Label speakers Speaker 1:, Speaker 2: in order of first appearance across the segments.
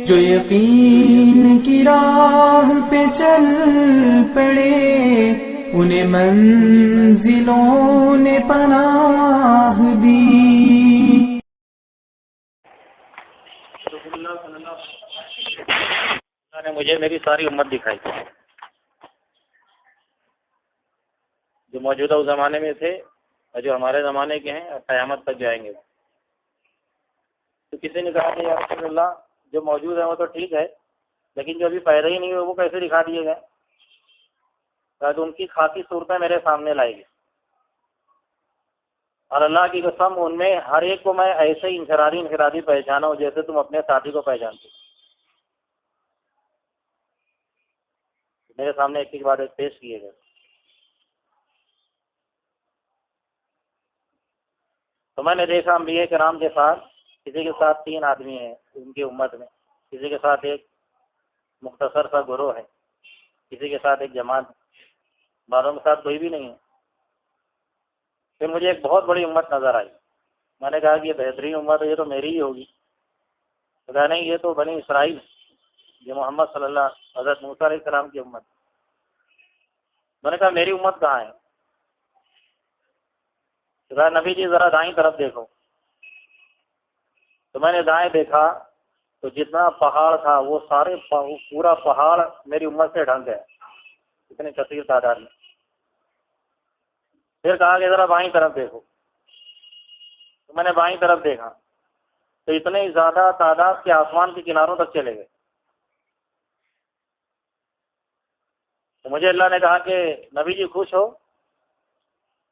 Speaker 1: جو یقین کی راہ پہ چل پڑے انہیں منزلوں نے پناہ دی۔
Speaker 2: اللہ نے مجھے میری ساری امت دکھائی جو موجودہ اس زمانے میں تھے اور جو ہمارے زمانے کے ہیں اور قیامت تک جائیں گے۔ تو کسی نے کہا کہ یا رسول اللہ جو موجود ہے وہ تو ٹھیک ہے لیکن جو ابھی پیدا ہی نہیں ہوئے وہ کیسے دکھا دیے گئے؟ تو ان کی خاصی صورتیں میرے سامنے لائے گی اور اللہ کی قسم ان میں ہر ایک کو میں ایسے ہی انفرادی پہچانا ہوں جیسے تم اپنے ساتھی کو پہچانتے۔ میرے سامنے ایک بات پیش کیے گئے تو میں نے دیکھا انبیاء کرام کے ساتھ کسی کے ساتھ 3 آدمی ہیں ان کی امت میں، کسی کے ساتھ ایک مختصر سا گروہ ہے، کسی کے ساتھ ایک جماعت، بعضوں کے ساتھ کوئی بھی نہیں ہے۔ پھر مجھے ایک بہت بڑی امت نظر آئی، میں نے کہا کہ یہ بہترین امت ہے، یہ تو میری ہی ہوگی۔ تو کہا نہیں، یہ تو بنی اسرائیل، یہ محمد صلی اللہ حضرت موسیٰ علیہ السلام کی امت۔ میں نے کہا میری امت کہاں ہے؟ تو کہا نبی جی ذرا دائیں طرف دیکھو۔ تو میں نے دائیں دیکھا تو جتنا پہاڑ تھا وہ پورا پہاڑ میری امت سے ڈھک گیا، اتنی کثیر تعداد میں۔ پھر کہا کہ ذرا بائیں طرف دیکھو۔ تو میں نے بائیں طرف دیکھا تو اتنے زیادہ تعداد کے آسمان کے کناروں تک چلے گئے۔ تو مجھے اللہ نے کہا کہ نبی جی خوش ہو؟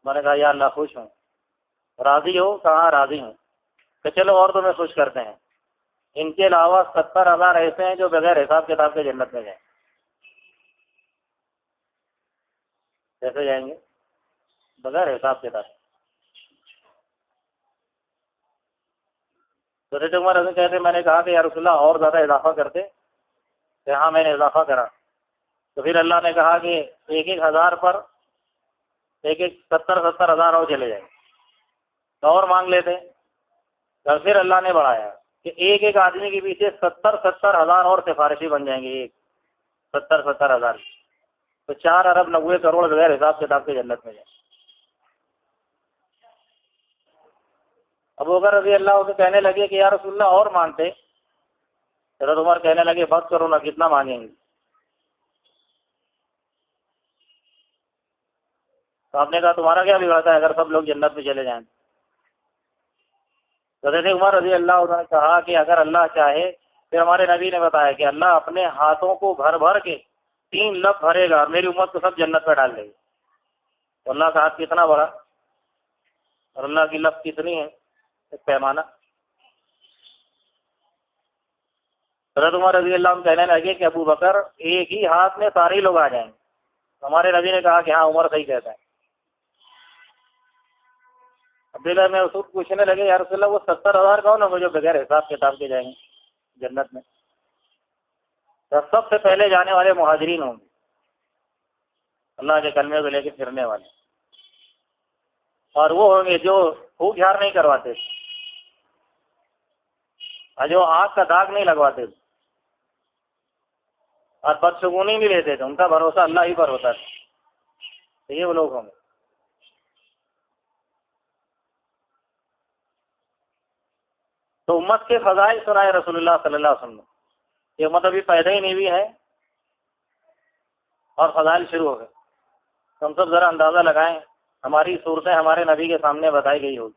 Speaker 2: میں نے کہا یا اللہ خوش ہوں۔ راضی ہو؟ کہا راضی ہوں۔ کہ چلو اور تمہیں خوش کرتے ہیں، ان کے علاوہ 70,000 ایسے ہیں جو بغیر حساب کتاب کے جنت میں جائیں۔ کیسے جائیں گے؟ بغیر حساب کتاب۔ تو حضرت عمر رضی کہتے میں نے کہا کہ یا رسول اللہ اور زیادہ اضافہ کرتے؟ کہ ہاں میں نے اضافہ کرا۔ تو پھر اللہ نے کہا کہ 1,000 پر 70,000 اور چلے جائیں، تو اور مانگ لیتے۔ تو پھر اللہ نے بڑھایا کہ ایک آدمی کے پیچھے 70,000 اور سفارشی بن جائیں گے، ایک 70,000 تو 4 ارب 90 کروڑ بغیر حساب کتاب کے جنت میں جائیں۔ ابو بکر رضی اللہ عنہ کہنے لگے کہ یا رسول اللہ اور مانگتے۔ حضرت عمر کہنے لگے بس کرو نا، کتنا مانگیں گے؟ تو آپ نے کہا تمہارا کیا بگڑتا ہے اگر سب لوگ جنت میں چلے جائیں؟ حضرت عمر رضی اللہ عنہ نے کہا کہ اگر اللہ چاہے، پھر ہمارے نبی نے بتایا کہ اللہ اپنے ہاتھوں کو بھر بھر کے 3 لفظ بھرے گا اور میری امت کو سب جنت میں ڈال دے گی۔ تو اللہ کا ہاتھ کتنا بڑا اور اللہ کی لفظ کتنی ہے، ایک پیمانہ۔ حضرت عمر رضی اللہ عنہ کہنے لگے کہ ابو بکر ایک ہی ہاتھ میں سارے لوگ آ جائیں گے۔ ہمارے نبی نے کہا کہ ہاں عمر صحیح کہتا ہے۔ عبداللہ میں رسول پوچھنے لگے یا رسول اللہ وہ 70,000 کون ہے جو بغیر حساب کتاب کے جائیں گے جنت میں؟ تو سب سے پہلے جانے والے مہاجرین ہوں گے، اللہ کے کلمے کو لے کے پھرنے والے، اور وہ ہوں گے جو پھوک جھاڑ نہیں کرواتے تھے اور جو آگ کا داغ نہیں لگواتے تھے اور بدشگونی نہیں لیتے تھے، ان کا بھروسہ اللہ ہی پر ہوتا تھا۔ تو یہ وہ لوگ ہوں گے۔ تو امت کے فضائل سنائے رسول اللہ صلی اللہ علیہ وسلم۔ یہ امت ابھی پیدا ہی نہیں ہوئی ہے اور فضائل شروع ہو گئے۔ ہم سب ذرا اندازہ لگائیں، ہماری صورتیں ہمارے نبی کے سامنے بتائی گئی ہوگی،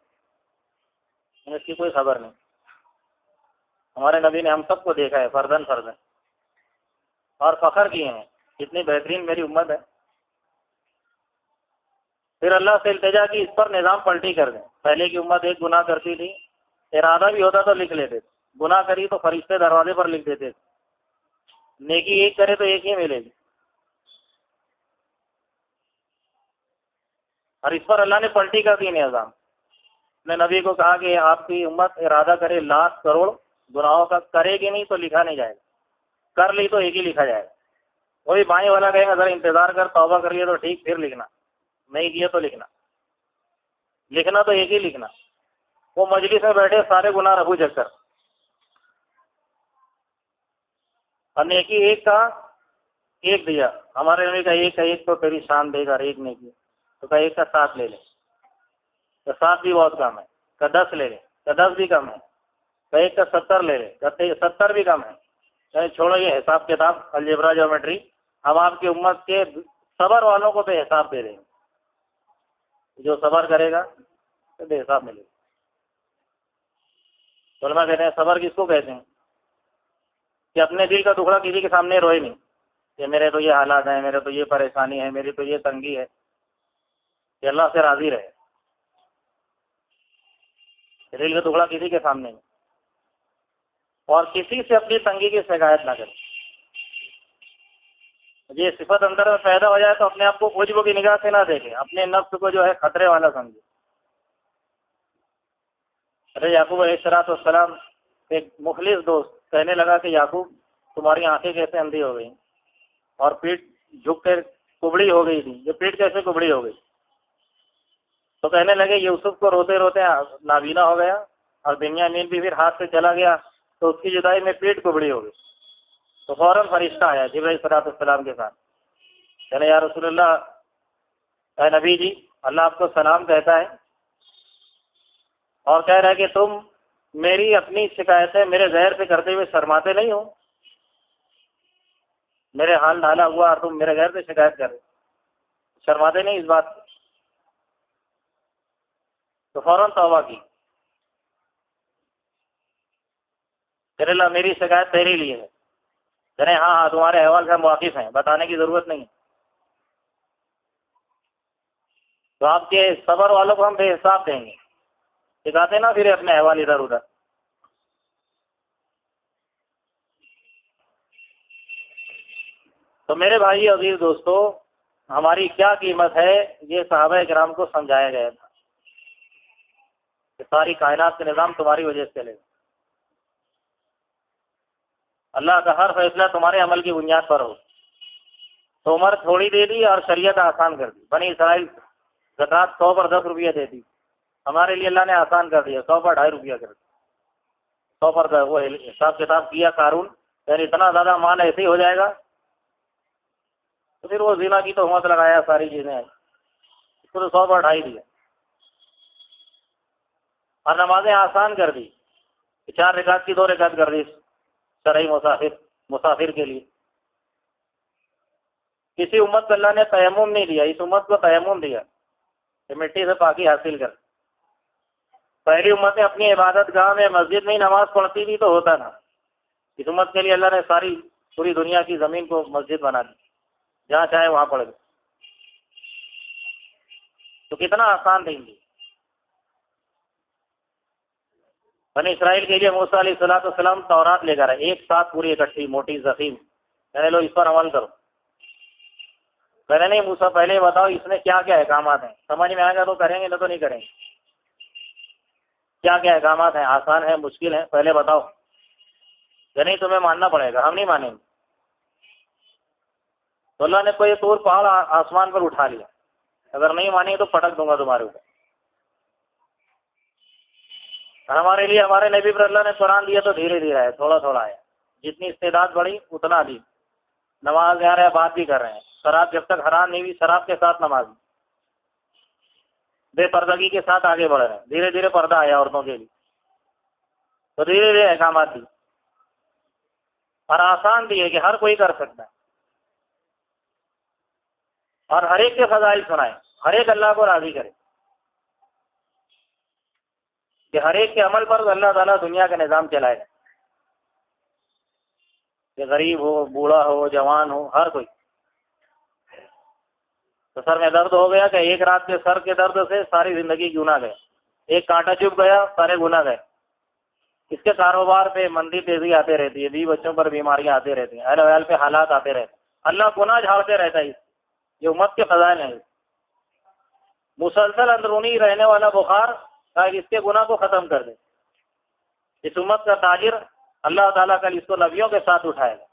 Speaker 2: اس کی کوئی خبر نہیں۔ ہمارے نبی نے ہم سب کو دیکھا ہے فردن اور فخر کیے ہیں، کتنی بہترین میری امت ہے۔ پھر اللہ سے التجا کی اس پر نظام پلٹی کر دیں۔ پہلے کی امت ایک گناہ کرتی تھی، ارادہ بھی ہوتا تو لکھ لیتے تھے، گناہ کری تو فرشتے دروازے پر لکھ دیتے تھے، نیکی ایک کرے تو ایک ہی ملے گی، اور اس پر اللہ نے پلٹی کر دی نظام۔ نے نبی کو کہا کہ آپ کی امت ارادہ کرے 1,00,000 کروڑ گناہوں کا، کرے گی نہیں تو لکھا نہیں جائے گا، کر لی تو ایک ہی لکھا جائے گا۔ وہی بائیں والا کہے گا ذرا انتظار کر، توبہ کر لیے تو ٹھیک، پھر لکھنا، نہیں کیا تو لکھنا، لکھنا تو ایک ہی لکھنا۔ وہ مجلس میں بیٹھے سارے گناہ رفو چکر، اور نیکی ایک کا ایک دیا، ہمارے نبی کا ایک تو تیری شان دے گا، اور ایک نیکی تو کہا ایک کا 7 لے لے، تو 7 بھی بہت کم ہے، کہ 10 لے لے، کہ 10 بھی کم ہے، کہ ایک کا 70 لے لے، کہ 70 بھی کم ہے، یعنی چھوڑو یہ حساب کتاب الجبرا جیومیٹری، ہم آپ کی امت کے صبر والوں کو بے حساب دے دیں گے، جو صبر کرے گا تو بے حساب ملے گا۔ علماء کہتے ہیں صبر کس کو کہتے ہیں؟ کہ اپنے دل کا ٹکڑا کسی کے سامنے روئے نہیں، کہ میرے تو یہ حالات ہیں، میرے تو یہ پریشانی ہے، میری تو یہ تنگی ہے، کہ اللہ سے راضی رہے، دل کا ٹکڑا کسی کے سامنے نہیں، اور کسی سے اپنی تنگی کی شکایت نہ کرے۔ یہ صفت اندر میں پیدا ہو جائے تو اپنے آپ کو عجب کی نگاہ سے نہ دیکھے، اپنے نفس کو جو ہے خطرے والا سمجھے۔ یعقوب علیہ السلام ایک مخلص دوست کہنے لگا کہ یعقوب تمہاری آنکھیں کیسے اندھی ہو گئی اور پیٹھ جھک کر کبڑی ہو گئی تھی، یہ پیٹھ کیسے کبڑی ہو گئی؟ تو کہنے لگے یوسف کو روتے روتے نابینا ہو گیا، اور بنیامین بھی پھر ہاتھ سے چلا گیا تو اس کی جدائی میں پیٹھ کبڑی ہو گئی۔ تو فوراً فرشتہ آیا جبرائیل السلام کے ساتھ، کہنے یا رسول اللہ، اے نبی جی، اللہ آپ کو سلام کہتا ہے اور کہہ رہا ہے کہ تم میری اپنی شکایتیں میرے غیر پہ کرتے ہوئے شرماتے نہیں ہو، میرے حال ڈالا ہوا اور تم میرے غیر پہ شکایت کر رہے، شرماتے نہیں اس بات سے؟ تو فوراً توبہ کی، کہ اللہ میری شکایت تیرے لیے ہے، کہنے ہاں ہاں تمہارے احوال سے ہم واقف ہیں، بتانے کی ضرورت نہیں۔ تو آپ کے صبر والوں کو ہم بے حساب دیں گے، دکھاتے نا پھر اپنے احوال ادھر ادھر۔ تو میرے بھائی عزیز دوستو، ہماری کیا قیمت ہے یہ صحابہ کرام کو سمجھایا گیا تھا کہ ساری کائنات کا نظام تمہاری وجہ سے چلے گا، اللہ کا ہر فیصلہ تمہارے عمل کی بنیاد پر ہو۔ تو عمر تھوڑی دے دی اور شریعت آسان کر دی، بنی اسرائیل زکوٰۃ 100 پر 10 روپیہ دیتی، ہمارے لیے اللہ نے آسان کر دیا، 100 پر 2.5 روپیہ کر دیا، 100 پر وہ حساب کتاب کیا قارون، یعنی اتنا زیادہ مال ایسے ہی ہو جائے گا، تو پھر وہ زنا کی تہمت لگایا، ساری چیزیں اس کو تو 100 پر 2.5 دیا، اور نمازیں آسان کر دی، 4 رکعت کی 2 رکعت کر دی شرعی مسافر کے لیے۔ کسی امت کو اللہ نے تیمم نہیں دیا، اس امت کو تیمم دیا کہ مٹی سے پاکی حاصل کر۔ پہلی امتیں اپنی عبادت گاہ میں مسجد میں ہی نماز پڑھتی تھی تو ہوتا نا، اس امت کے لیے اللہ نے ساری پوری دنیا کی زمین کو مسجد بنا دی، جہاں چاہے وہاں پڑھ گئے، تو کتنا آسان دیں گے۔ بنی اسرائیل کے لیے موسیٰ علیہ السلام تورات لے کر آئے، ایک ساتھ پوری اکٹھی موٹی زخیم، کہنے لو اس پر عمل کرو۔ کہنے نہیں موسیٰ پہلے ہی بتاؤ اس میں کیا کیا احکامات ہیں، سمجھ میں آئے گا تو کریں گے، نہ تو نہیں کریں گے۔ کیا کیا احکامات ہیں، آسان ہے مشکل ہے، پہلے بتاؤ۔ کہ نہیں تمہیں ماننا پڑے گا، ہم نہیں مانیں گے۔ تو اللہ نے کوئی طور پہاڑ آسمان پر اٹھا لیا، اگر نہیں مانیں گے تو پٹک دوں گا تمہارے اوپر۔ ہمارے لیے ہمارے نبی پر اللہ نے قرآن دیا تو دھیرے دھیرے آیا، تھوڑا تھوڑا آیا، جتنی استعداد بڑھی اتنا دی۔ نماز آ رہے ہیں، بات بھی کر رہے ہیں، شراب جب تک حرام نہیں ہوئی شراب کے ساتھ نماز، بے پردگی کے ساتھ آگے بڑھ رہے ہیں، دھیرے دھیرے پردہ آیا عورتوں کے لیے، تو دھیرے دھیرے احکامات دی، اور آسان بھی ہے کہ ہر کوئی کر سکتا ہے، اور ہر ایک کے فضائل سنائے، ہر ایک اللہ کو راضی کرے، کہ ہر ایک کے عمل پر اللہ تعالیٰ دنیا کا نظام چلائے، کہ غریب ہو، بوڑھا ہو، جوان ہو، ہر کوئی۔ تو سر میں درد ہو گیا کہ ایک رات کے سر کے درد سے ساری زندگی گناہ گئے، ایک کانٹا چبھ گیا سارے گناہ گئے۔ اس کے کاروبار پہ مندی تیزی آتے رہتی ہے، بیوی بچوں پر بیماریاں آتی رہتی ہیں، اہل ویال پہ حالات آتے رہتے ہیں، اللہ گناہ جھاڑتے رہتا ہے۔ یہ امت کے فضائل ہیں، مسلسل اندرونی رہنے والا بخار اس کے گناہ کو ختم کر دے۔ اس امت کا تاجر اللہ تعالیٰ کل اس کو نبیوں کے ساتھ اٹھائے گا۔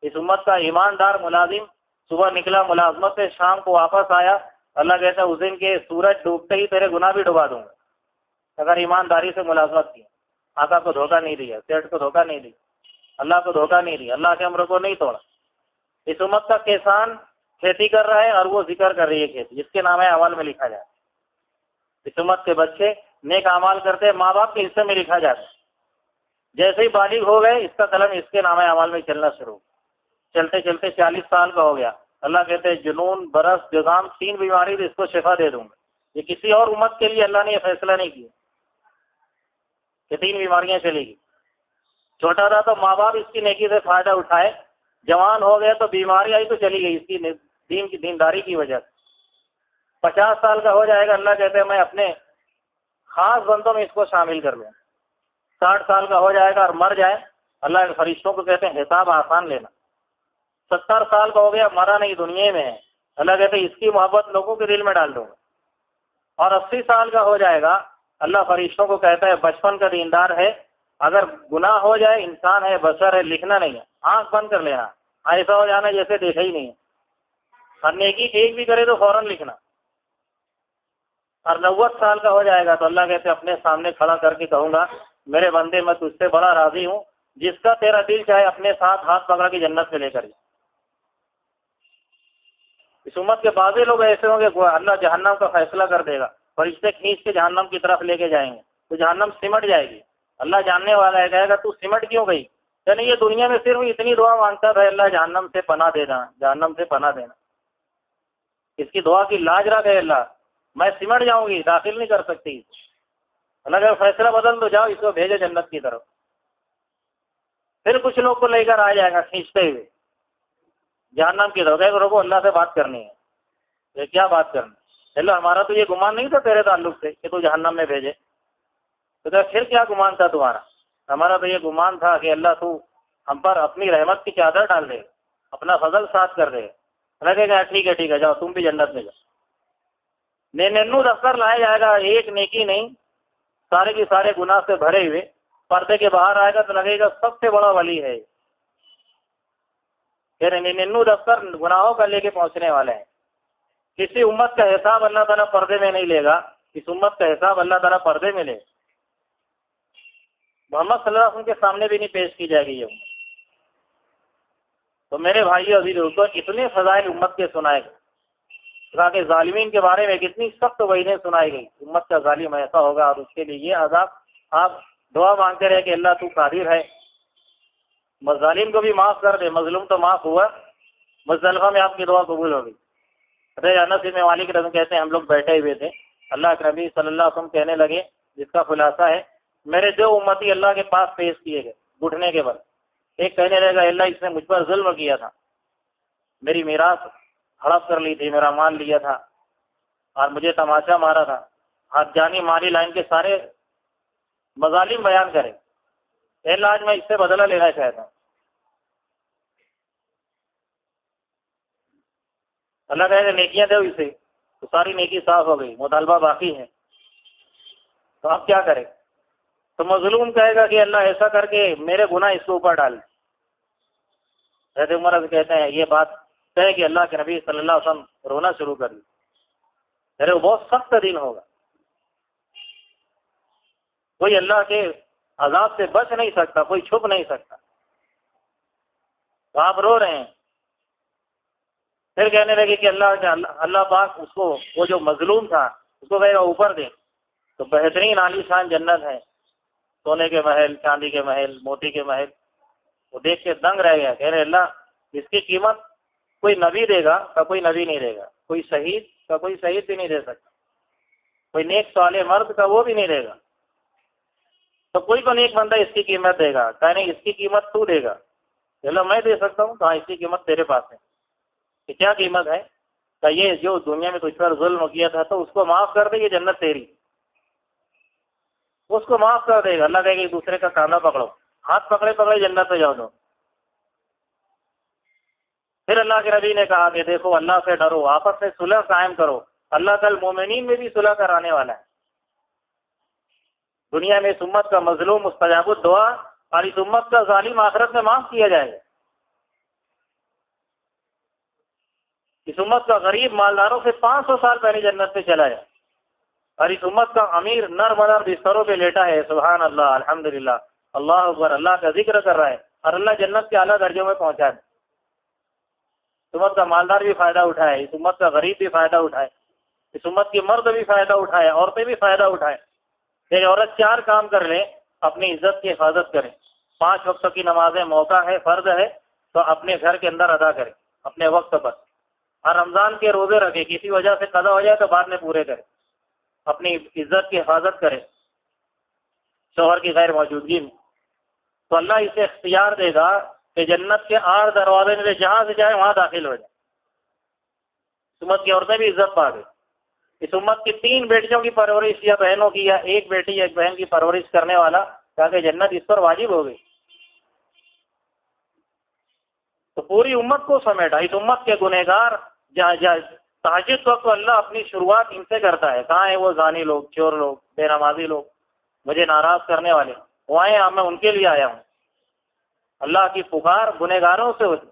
Speaker 2: اس امت کا ایماندار ملازم صبح نکلا ملازمت سے، شام کو واپس آیا، اللہ کہتا ہے اس دن کے سورج ڈوبتے ہی تیرے گناہ بھی ڈبا دوں گا، اگر ایمانداری سے ملازمت کی، آقا کو دھوکہ نہیں دیا، سیٹ کو دھوکہ نہیں دی۔ اللہ کو دھوکہ نہیں دیا، اللہ کے امر کو نہیں توڑا۔ اس امت کا کسان کھیتی کر رہا ہے اور وہ ذکر کر رہی ہے کھیتی، جس کے نام اعمال میں لکھا جائے۔ اس امت کے بچے نیک اعمال کرتے ہیں، ماں باپ کے حصے میں لکھا جاتا ہے۔ جیسے ہی بالغ ہو گئے اس کا قلم اس کے نام اعمال میں چلنا شروع، چلتے چلتے 40 سال کا ہو گیا، اللہ کہتے ہیں جنون، برس، جذام، 3 بیماری تو اس کو شفا دے دوں گا۔ یہ کسی اور امت کے لیے اللہ نے یہ فیصلہ نہیں کیا کہ 3 بیماریاں چلے گی۔ چھوٹا تھا تو ماں باپ اس کی نیکی سے فائدہ اٹھائے، جوان ہو گیا تو بیماری آئی تو چلی گئی اس کی دین کی دینداری کی وجہ سے۔ 50 سال کا ہو جائے گا، اللہ کہتے ہیں میں اپنے خاص بندوں میں اس کو شامل کر لوں۔ 60 سال کا ہو جائے گا اور مر جائے، اللہ کے فرشتوں کو کہتے ہیں حساب آسان لینا۔ 70 سال کا ہو گیا، مرا نہیں، دنیا میں ہے، اللہ کہتے ہیں اس کی محبت لوگوں کے دل میں ڈال دوں گا۔ اور 80 سال کا ہو جائے گا، اللہ فرشتوں کو کہتا ہے بچپن کا دیندار ہے، اگر گناہ ہو جائے، انسان ہے، بشر ہے، لکھنا نہیں ہے، آنکھ بند کر لینا، ایسا ہو جانا جیسے دیکھا ہی نہیں ہے، اور نیکی ایک بھی کرے تو فوراً لکھنا۔ اور 90 سال کا ہو جائے گا تو اللہ کہتے ہیں اپنے سامنے کھڑا کر کے کہوں گا میرے بندے میں تجھ سے بڑا راضی ہوں، جس کا تیرا دل چاہے اپنے ساتھ ہاتھ پکڑا کے جنت میں لے کر جائے۔ اس امت کے بعض لوگ ایسے ہوں گے اللہ جہنم کا فیصلہ کر دے گا، فرشتے کھینچ کے جہنم کی طرف لے کے جائیں گے تو جہنم سمٹ جائے گی۔ اللہ جاننے والا ہے، کہے گا تو سمٹ کیوں گئی؟ یعنی یہ دنیا میں صرف اتنی دعا مانگتا تھا اللہ جہنم سے پناہ دینا، جہنم سے پناہ دینا، اس کی دعا کی لاج رکھ ہے اللہ، میں سمٹ جاؤں گی، داخل نہیں کر سکتی۔ اللہ کا فیصلہ بدل دو، جاؤ اس کو بھیجو جنت کی طرف۔ پھر کچھ لوگ کو لے کر آ جائے گا کھینچتے ہوئے جہنم کی طرف، رکو اللہ سے بات کرنی ہے۔ یہ کیا بات کرنی؟ چلو ہمارا تو یہ گمان نہیں تھا تیرے تعلق سے کہ تو جہنم میں بھیجے، تو پھر کیا گمان تھا تمہارا؟ ہمارا تو یہ گمان تھا کہ اللہ تو ہم پر اپنی رحمت کی چادر ڈال دے، اپنا فضل ساتھ کر دے۔ لگے گا ٹھیک ہے جاؤ تم بھی جنت میں جاؤ۔ 99 دفتر لایا جائے گا، ایک نیکی نہیں، سارے کے سارے گناہ سے بھرے ہوئے، پردے کے باہر آئے گا تو لگے گا سب سے بڑا ولی ہے۔ پھر 99 دفتر گناہوں کا لے کے پہنچنے والے ہیں۔ کسی امت کا حساب اللہ تعالیٰ پردے میں نہیں لے گا، اس امت کا حساب اللہ تعالیٰ پردے میں لے گا۔ محمد صلی اللہ علیہ وسلم کے سامنے بھی نہیں پیش کی جائے گی یہ امت۔ تو میرے بھائیو عزیز دوستو، اتنے فضائل امت کے سنائے گئے، کہا کہ ظالمین کے بارے میں کتنی سخت وعیدیں سنائی گئی، امت کا ظالم ایسا ہوگا اور اس کے لیے یہ عذاب۔ آپ دعا مانگتے رہے کہ اللہ تو قادر ہے، ظالم کو بھی معاف کر دے، مظلوم تو معاف ہوا، مزدلفہ میں آپ کی دعا قبول ہوگی۔ انس بن مالک رضی اللہ عنہ کہتے ہیں ہم لوگ بیٹھے ہوئے تھے، اللہ کے نبی صلی اللہ علیہ وسلم کہنے لگے، جس کا خلاصہ ہے میرے 2 امتی اللہ کے پاس پیش کیے گئے گھٹنے کے بل۔ ایک کہنے لگا اللہ اس نے مجھ پر ظلم کیا تھا، میری میراث ہڑپ کر لی تھی، میرا مال لیا تھا اور مجھے تماشا مارا تھا، ہاتھ جانی ماری لائن کے سارے مظالم بیان کرے، اللہ آج میں اس سے بدلہ لینا چاہتا ہوں۔ اللہ کہے کہ نیکیاں دو اسے، تو ساری نیکی صاف ہو گئی، مطالبہ باقی ہے، تو آپ کیا کریں؟ تو مظلوم کہے گا کہ اللہ ایسا کر کے میرے گناہ اس کے اوپر ڈال دیں۔ حضرت عمر کہتے ہیں یہ بات کہے کہ اللہ کے نبی صلی اللہ علیہ وسلم رونا شروع کر دی، ارے وہ بہت سخت دن ہوگا، کوئی اللہ کے عذاب سے بچ نہیں سکتا، کوئی چھپ نہیں سکتا، تو آپ رو رہے ہیں۔ پھر کہنے لگے کہ اللہ پاک اس کو، وہ جو مظلوم تھا اس کو کہے گا اوپر دے، تو بہترین عالی شان جنت ہے، سونے کے محل، چاندی کے محل، موتی کے محل، وہ دیکھ کے دنگ رہ گیا، کہہ رہے اللہ اس کی قیمت کوئی نبی دے گا کا کوئی نبی نہیں دے گا، کوئی شہید کا کوئی شہید بھی نہیں دے سکتا، کوئی نیک صالح مرد کا وہ بھی نہیں دے گا، تو کوئی تو نیک بندہ اس کی قیمت دے گا، کہنے اس کی قیمت تو دے گا، اللہ میں دے سکتا ہوں، کہاں اس کی قیمت تیرے پاس ہے، کہ کیا قیمت ہے؟ کہ یہ جو دنیا میں تجھ پر ظلم کیا تھا تو اس کو معاف کر دے، یہ جنت تیری، اس کو معاف کر دے گا۔ اللہ کہے کہ ایک دوسرے کا کاندھا پکڑو، ہاتھ پکڑے پکڑے جنت میں جاؤ دو۔ پھر اللہ کے نبی نے کہا کہ دیکھو اللہ سے ڈرو، آپس میں صلح قائم کرو، اللہ کل مومنین میں بھی صلح کرانے والا ہے۔ دنیا میں اس امت کا مظلوم مستجاب الدعا اور اس امت کا ظالم آخرت میں معاف کیا جائے گا۔ اس امت کا غریب مالداروں سے 500 سال پہلے جنت سے چلا جائے، اور اس امت کا امیر نر بدر بستروں پہ لیٹا ہے، سبحان اللہ، الحمدللہ، اللہ اکبر، اللہ کا ذکر کر رہا ہے، اور اللہ جنت کے اعلیٰ درجوں میں پہنچا دے۔ اس امت کا مالدار بھی فائدہ اٹھائے، اس امت کا غریب بھی فائدہ اٹھائے، اس امت کی مرد بھی فائدہ اٹھائے، عورتیں بھی فائدہ اٹھائیں۔ ایک عورت 4 کام کر لے، اپنی عزت کی حفاظت کرے، 5 وقت کی نمازیں موقع ہے، فرض ہے تو اپنے گھر کے اندر ادا کرے اپنے وقت پر، اور رمضان کے روزے رکھے، کسی وجہ سے قضا ہو جائے تو بعد میں پورے کرے، اپنی عزت کی حفاظت کرے شوہر کی غیر موجودگی میں، تو اللہ اسے اختیار دے گا کہ جنت کے 8 دروازے میں جہاں سے جائے وہاں داخل ہو جائے۔ اس امت کی عورتیں بھی عزت پا گئی۔ اس امت کی 3 بیٹیوں کی پرورش یا بہنوں کی، یا ایک بیٹی یا ایک بہن کی پرورش کرنے والا، تاکہ جنت اس پر واجب ہو گئی۔ تو پوری امت کو سمیٹا۔ اس امت کے گنہگار جہاں تہجد وقت تو اللہ اپنی شروعات ان سے کرتا ہے، کہاں ہیں وہ زانی لوگ، چور لوگ، بے نمازی لوگ، مجھے ناراض کرنے والے، وہ آئے ہیں، میں ان کے لیے آیا ہوں۔ اللہ کی پکار گنہگاروں سے ہوتی۔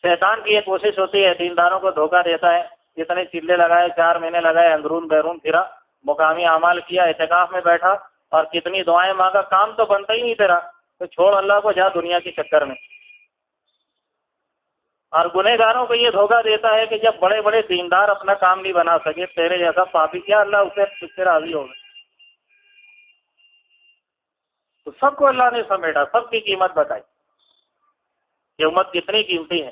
Speaker 2: شیطان کی یہ کوشش ہوتی ہے، دینداروں کو دھوکہ دیتا ہے، جتنے چلے لگائے، 4 مہینے لگائے، اندرون بیرون پھرا، مقامی اعمال کیا، اعتکاف میں بیٹھا، اور کتنی دعائیں مانگا، کام تو بنتا ہی نہیں تیرا، تو چھوڑ اللہ کو، جا دنیا کے چکر میں۔ اور گنہگاروں کو یہ دھوکہ دیتا ہے کہ جب بڑے بڑے دیندار اپنا کام نہیں بنا سکے، تیرے جیسا پاپی کیا اللہ اسے تجھ سے راضی ہوگا۔ تو سب کو اللہ نے سمیٹا، سب کی قیمت بتائی، یہ امت کتنی قیمتی ہے۔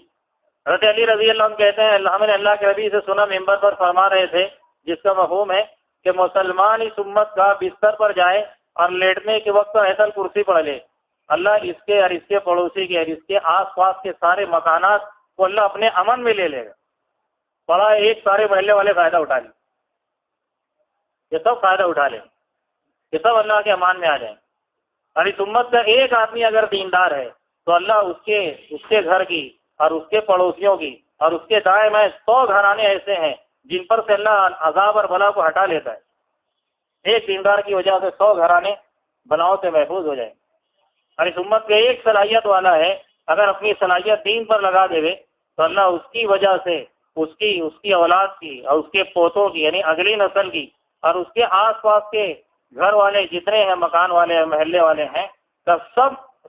Speaker 2: حضرت علی رضی اللہ عنہ کہتے ہیں، ہم نے اللہ کے نبی سے سنا، ممبر پر فرما رہے تھے، جس کا مفہوم ہے کہ مسلمان اس امت کا بستر پر جائے اور لیٹنے کے وقت ایسا کرسی پڑھ لے، اللہ اس کے اور اس کے پڑوسی کے اور اس کے آس پاس کے سارے مکانات کو اللہ اپنے امن میں لے لے گا۔ بڑا ایک سارے محلے والے فائدہ اٹھا لیں، یہ سب فائدہ اٹھا لیں، یہ سب اللہ کے امان میں آ جائیں۔ اور اس امت کا ایک آدمی اگر دیندار ہے تو اللہ اس کے گھر کی اور اس کے پڑوسیوں کی اور اس کے دائیں بائیں 100 گھرانے ایسے ہیں جن پر سے اللہ عذاب اور بلا کو ہٹا لیتا ہے۔ ایک دیندار کی وجہ سے 100 گھرانے بلاؤں سے محفوظ ہو جائیں۔ اور اس امت کے ایک صلاحیت والا ہے، اگر اپنی صلاحیت دین پر لگا دے تو اللہ اس کی وجہ سے اس کی اولاد کی اور اس کے پوتوں کی، یعنی اگلی نسل کی، اور اس کے آس پاس کے گھر والے جتنے ہیں، مکان والے ہیں، محلے والے ہیں،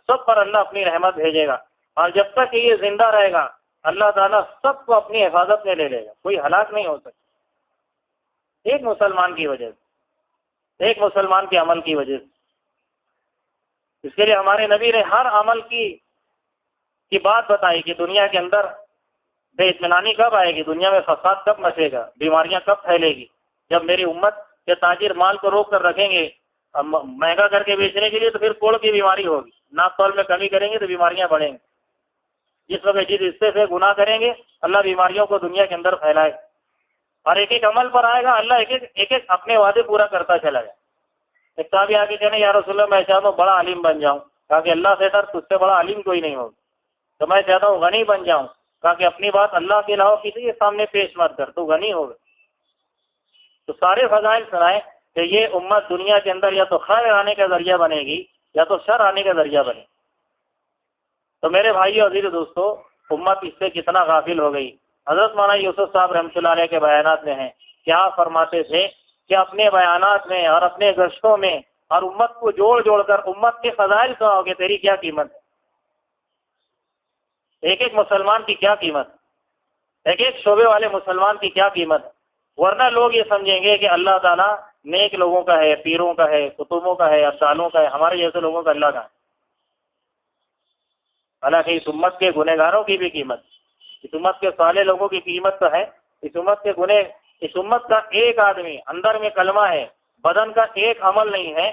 Speaker 2: سب پر اللہ اپنی رحمت بھیجے گا۔ اور جب تک کہ یہ زندہ رہے گا، اللہ تعالیٰ سب کو اپنی حفاظت میں لے لے گا، کوئی ہلاک نہیں ہو سکتا، ایک مسلمان کی وجہ سے، ایک مسلمان کے عمل کی وجہ سے۔ اس کے لیے ہمارے نبی نے ہر عمل کی بات بتائی کہ دنیا کے اندر بے اطمینانی کب آئے گی، دنیا میں فساد کب مچے گا، بیماریاں کب پھیلے گی، جب میری امت کے تاجر مال کو روک کر رکھیں گے مہنگا کر کے بیچنے کے لیے، تو پھر کوڑ کی بیماری ہوگی، ناپ تول میں کمی کریں گے تو بیماریاں بڑھیں گی۔ جس وقت جس حصے سے گناہ کریں گے، اللہ بیماریوں کو دنیا کے اندر پھیلائے، اور ایک ایک عمل پر آئے گا، اللہ ایک ایک اپنے وعدے پورا کرتا چلا جائے۔ ایک صحابی آگے کہنے، یا رسول اللہ میں چاہتا ہوں بڑا عالم بن جاؤں، کہا کہ اللہ سے ڈر، تجھ سے بڑا عالم کوئی نہیں ہوگا۔ تو میں چاہتا ہوں غنی بن جاؤں، کہا کہ اپنی بات اللہ کے علاوہ کسی کے سامنے پیش مت کر، تو غنی ہوگا۔ تو سارے فضائل سنائے کہ یہ امت دنیا کے اندر یا تو خیر آنے کا ذریعہ بنے گی یا تو شر آنے کا ذریعہ بنے۔ تو میرے بھائیو عزیز دوستو، امت اس سے کتنا غافل ہو گئی۔ حضرت مولانا یوسف صاحب رحمۃ اللہ علیہ کے بیانات میں ہیں، کیا فرماتے تھے کہ اپنے بیانات میں اور اپنے گشتوں میں اور امت کو جوڑ کر امت کے فضائل سناؤ کہ تیری کیا قیمت ہے، ایک ایک مسلمان کی کیا قیمت، ایک ایک شعبے والے مسلمان کی کیا قیمت ہے۔ ورنہ لوگ یہ سمجھیں گے کہ اللہ تعالیٰ نیک لوگوں کا ہے، پیروں کا ہے، کتبوں کا ہے، افضالوں کا ہے، ہمارے جیسے لوگوں کا اللہ کا ہے۔ حالانکہ اس امت کے گنہگاروں کی بھی قیمت، اس امت کے صالح لوگوں کی قیمت تو ہے۔ اس امت کا ایک آدمی اندر میں کلمہ ہے، بدن کا ایک عمل نہیں ہے،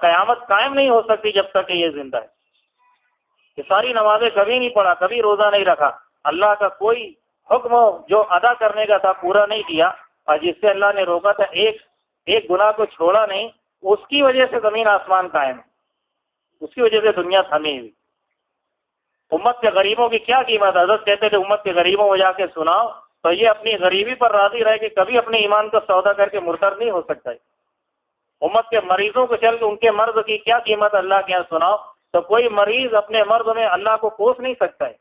Speaker 2: قیامت قائم نہیں ہو سکتی جب تک کہ یہ زندہ ہے۔ یہ ساری نمازیں کبھی نہیں پڑھا، کبھی روزہ نہیں رکھا، اللہ کا کوئی حکم جو ادا کرنے کا تھا پورا نہیں کیا، اور جس سے اللہ نے روکا تھا ایک گناہ کو چھوڑا نہیں، اس کی وجہ سے زمین آسمان قائم ہے، اس کی وجہ سے دنیا تھمی ہوئی۔ امت کے غریبوں کی کیا قیمت؟ حضرت کہتے تھے امت کے غریبوں کو جا کے سناؤ تو یہ اپنی غریبی پر راضی رہ کے کبھی اپنے ایمان کا سودا کر کے مرتد نہیں ہو سکتا ہے۔ امت کے مریضوں کو چل کے ان کے مرض کی کیا قیمت اللہ کے یہاں سناؤ تو کوئی مریض اپنے مرض میں اللہ کو کوس نہیں سکتا ہے۔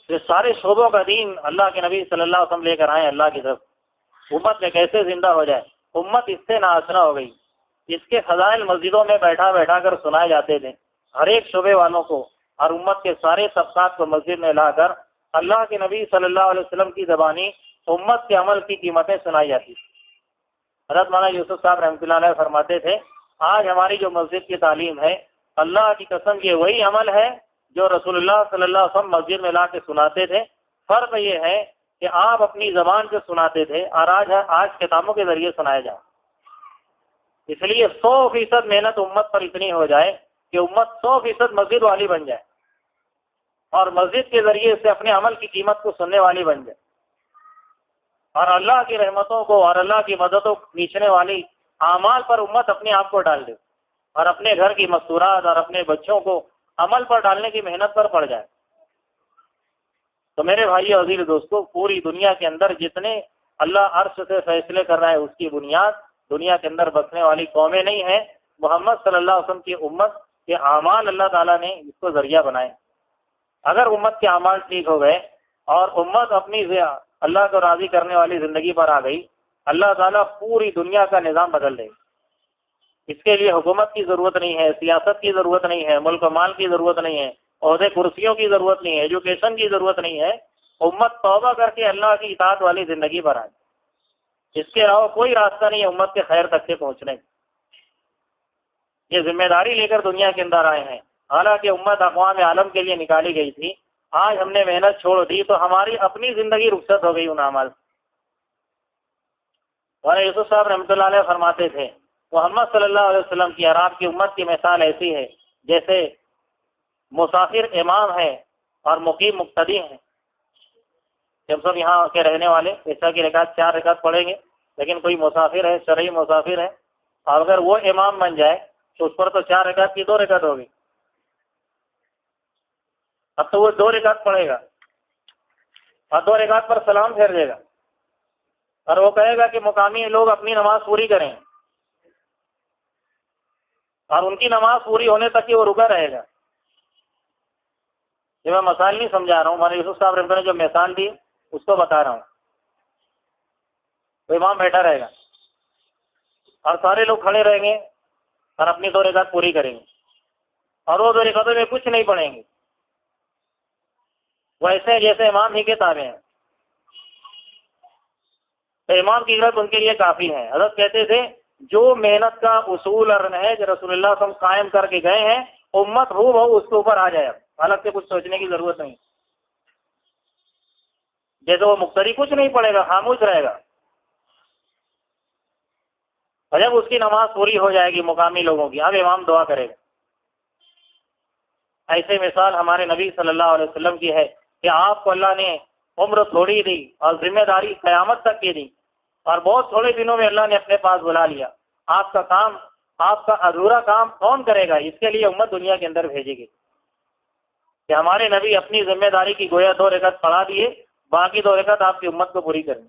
Speaker 2: یہ سارے شعبوں کا دین اللہ کے نبی صلی اللہ علیہ وسلم لے کر آئے اللہ کی طرف، امت میں کیسے زندہ ہو جائے۔ امت اس سے ناآشنا ہو گئی، اس کے فضائل مسجدوں میں بیٹھا بیٹھا کر سنائے جاتے تھے، ہر ایک شعبے والوں کو اور امت کے سارے طبقات کو مسجد میں لا کر اللہ کے نبی صلی اللہ علیہ وسلم کی زبانی امت کے عمل کی قیمتیں سنائی جاتی تھی۔ حضرت مولانا یوسف صاحب رحمۃ اللہ علیہ فرماتے تھے، آج ہماری جو مسجد کی تعلیم ہے، اللہ کی قسم یہ وہی عمل ہے جو رسول اللہ صلی اللہ علیہ وسلم مسجد میں لا کے سناتے تھے۔ فرق یہ ہے کہ آپ اپنی زبان سے سناتے تھے اور آج کتابوں کے ذریعے سنایا جائے۔ اس لیے 100% محنت امت پر اتنی ہو جائے کہ امت 100% مسجد والی بن جائے اور مسجد کے ذریعے سے اپنے عمل کی قیمت کو سننے والی بن جائے، اور اللہ کی رحمتوں کو اور اللہ کی مددوں کو کھینچنے والی اعمال پر امت اپنے آپ کو ڈال دے اور اپنے گھر کی مستورات اور اپنے بچوں کو عمل پر ڈالنے کی محنت پر پڑ جائے۔ تو میرے بھائی عزیز دوستو، پوری دنیا کے اندر جتنے اللہ عرش سے فیصلے کر رہا ہے، اس کی بنیاد دنیا کے اندر بسنے والی قومیں نہیں ہیں، محمد صلی اللہ علیہ وسلم کی امت کے اعمال اللہ تعالیٰ نے اس کو ذریعہ بنائے۔ اگر امت کے اعمال ٹھیک ہو گئے اور امت اپنی اللہ کو راضی کرنے والی زندگی پر آ گئی، اللہ تعالیٰ پوری دنیا کا نظام بدل دے گا۔ اس کے لیے حکومت کی ضرورت نہیں ہے، سیاست کی ضرورت نہیں ہے، ملک و مال کی ضرورت نہیں ہے، عہدے کرسیوں کی ضرورت نہیں ہے، ایجوکیشن کی ضرورت نہیں ہے۔ امت توبہ کر کے اللہ کی اطاعت والی زندگی پر آئے، اس کے علاوہ کوئی راستہ نہیں ہے امت کے خیر تک کے پہنچنے کا۔ یہ ذمہ داری لے کر دنیا کے اندر آئے ہیں، حالانکہ امت اقوام عالم کے لیے نکالی گئی تھی۔ آج ہم نے محنت چھوڑ دی تو ہماری اپنی زندگی رخصت ہو گئی ان اعمال سے۔ اور یوسف صاحب رحمۃ اللہ علیہ فرماتے تھے، محمد صلی اللہ علیہ وسلم کی اور آپ کی امت کی مثال ایسی ہے جیسے مسافر امام ہے اور مقیم مقتدی ہیں۔ جب سب یہاں کے رہنے والے عشاء کی رکعت 4 رکعت پڑھیں گے، لیکن کوئی مسافر ہے، شرعی مسافر ہے، اور اگر وہ امام بن جائے تو اس پر تو 4 رکعت کی 2 رکعت ہوگی۔ اب تو وہ 2 رکعت پڑھے گا اور 2 رکعت پر سلام پھیر دے گا، اور وہ کہے گا کہ مقامی لوگ اپنی نماز پوری کریں، اور ان کی نماز پوری ہونے تک ہی وہ رکا رہے گا۔ یہ میں مثال نہیں سمجھا رہا ہوں، مولانا یوسف صاحب رحمۃ اللہ نے جو مثال دی اس کو بتا رہا ہوں۔ تو امام بیٹھا رہے گا اور سارے لوگ کھڑے رہیں گے اور اپنی 2 رکعت پوری کریں گے، اور وہ 2 رکعتوں میں کچھ نہیں پڑھیں گے، وہ ایسے جیسے امام ہی کے تابع ہیں۔ تو امام کی اجرت ان کے لیے کافی ہے۔ حضرت کہتے تھے، جو محنت کا اصول اور نہج رسول اللہ صلی اللہ علیہ وسلم قائم کر کے گئے ہیں، امت ہو بہو اس کے اوپر آ جائے، الگ سے کچھ سوچنے کی ضرورت نہیں۔ جیسے وہ مقتدی کچھ نہیں پڑھے گا، خاموش رہے گا، اور جب اس کی نماز پوری ہو جائے گی مقامی لوگوں کی، اب امام دعا کرے گا۔ ایسے مثال ہمارے نبی صلی اللہ علیہ وسلم کی ہے کہ آپ کو اللہ نے عمر تھوڑی دی اور ذمہ داری قیامت تک کی دی، اور بہت تھوڑے دنوں میں اللہ نے اپنے پاس بلا لیا۔ آپ کا کام، آپ کا ادھورا کام کون کرے گا؟ اس کے لیے امت دنیا کے اندر بھیجے گی کہ ہمارے نبی اپنی ذمہ داری کی گویا 2 رکعت پڑھا دیے، باقی 2 رکعت آپ کی امت کو پوری کریں۔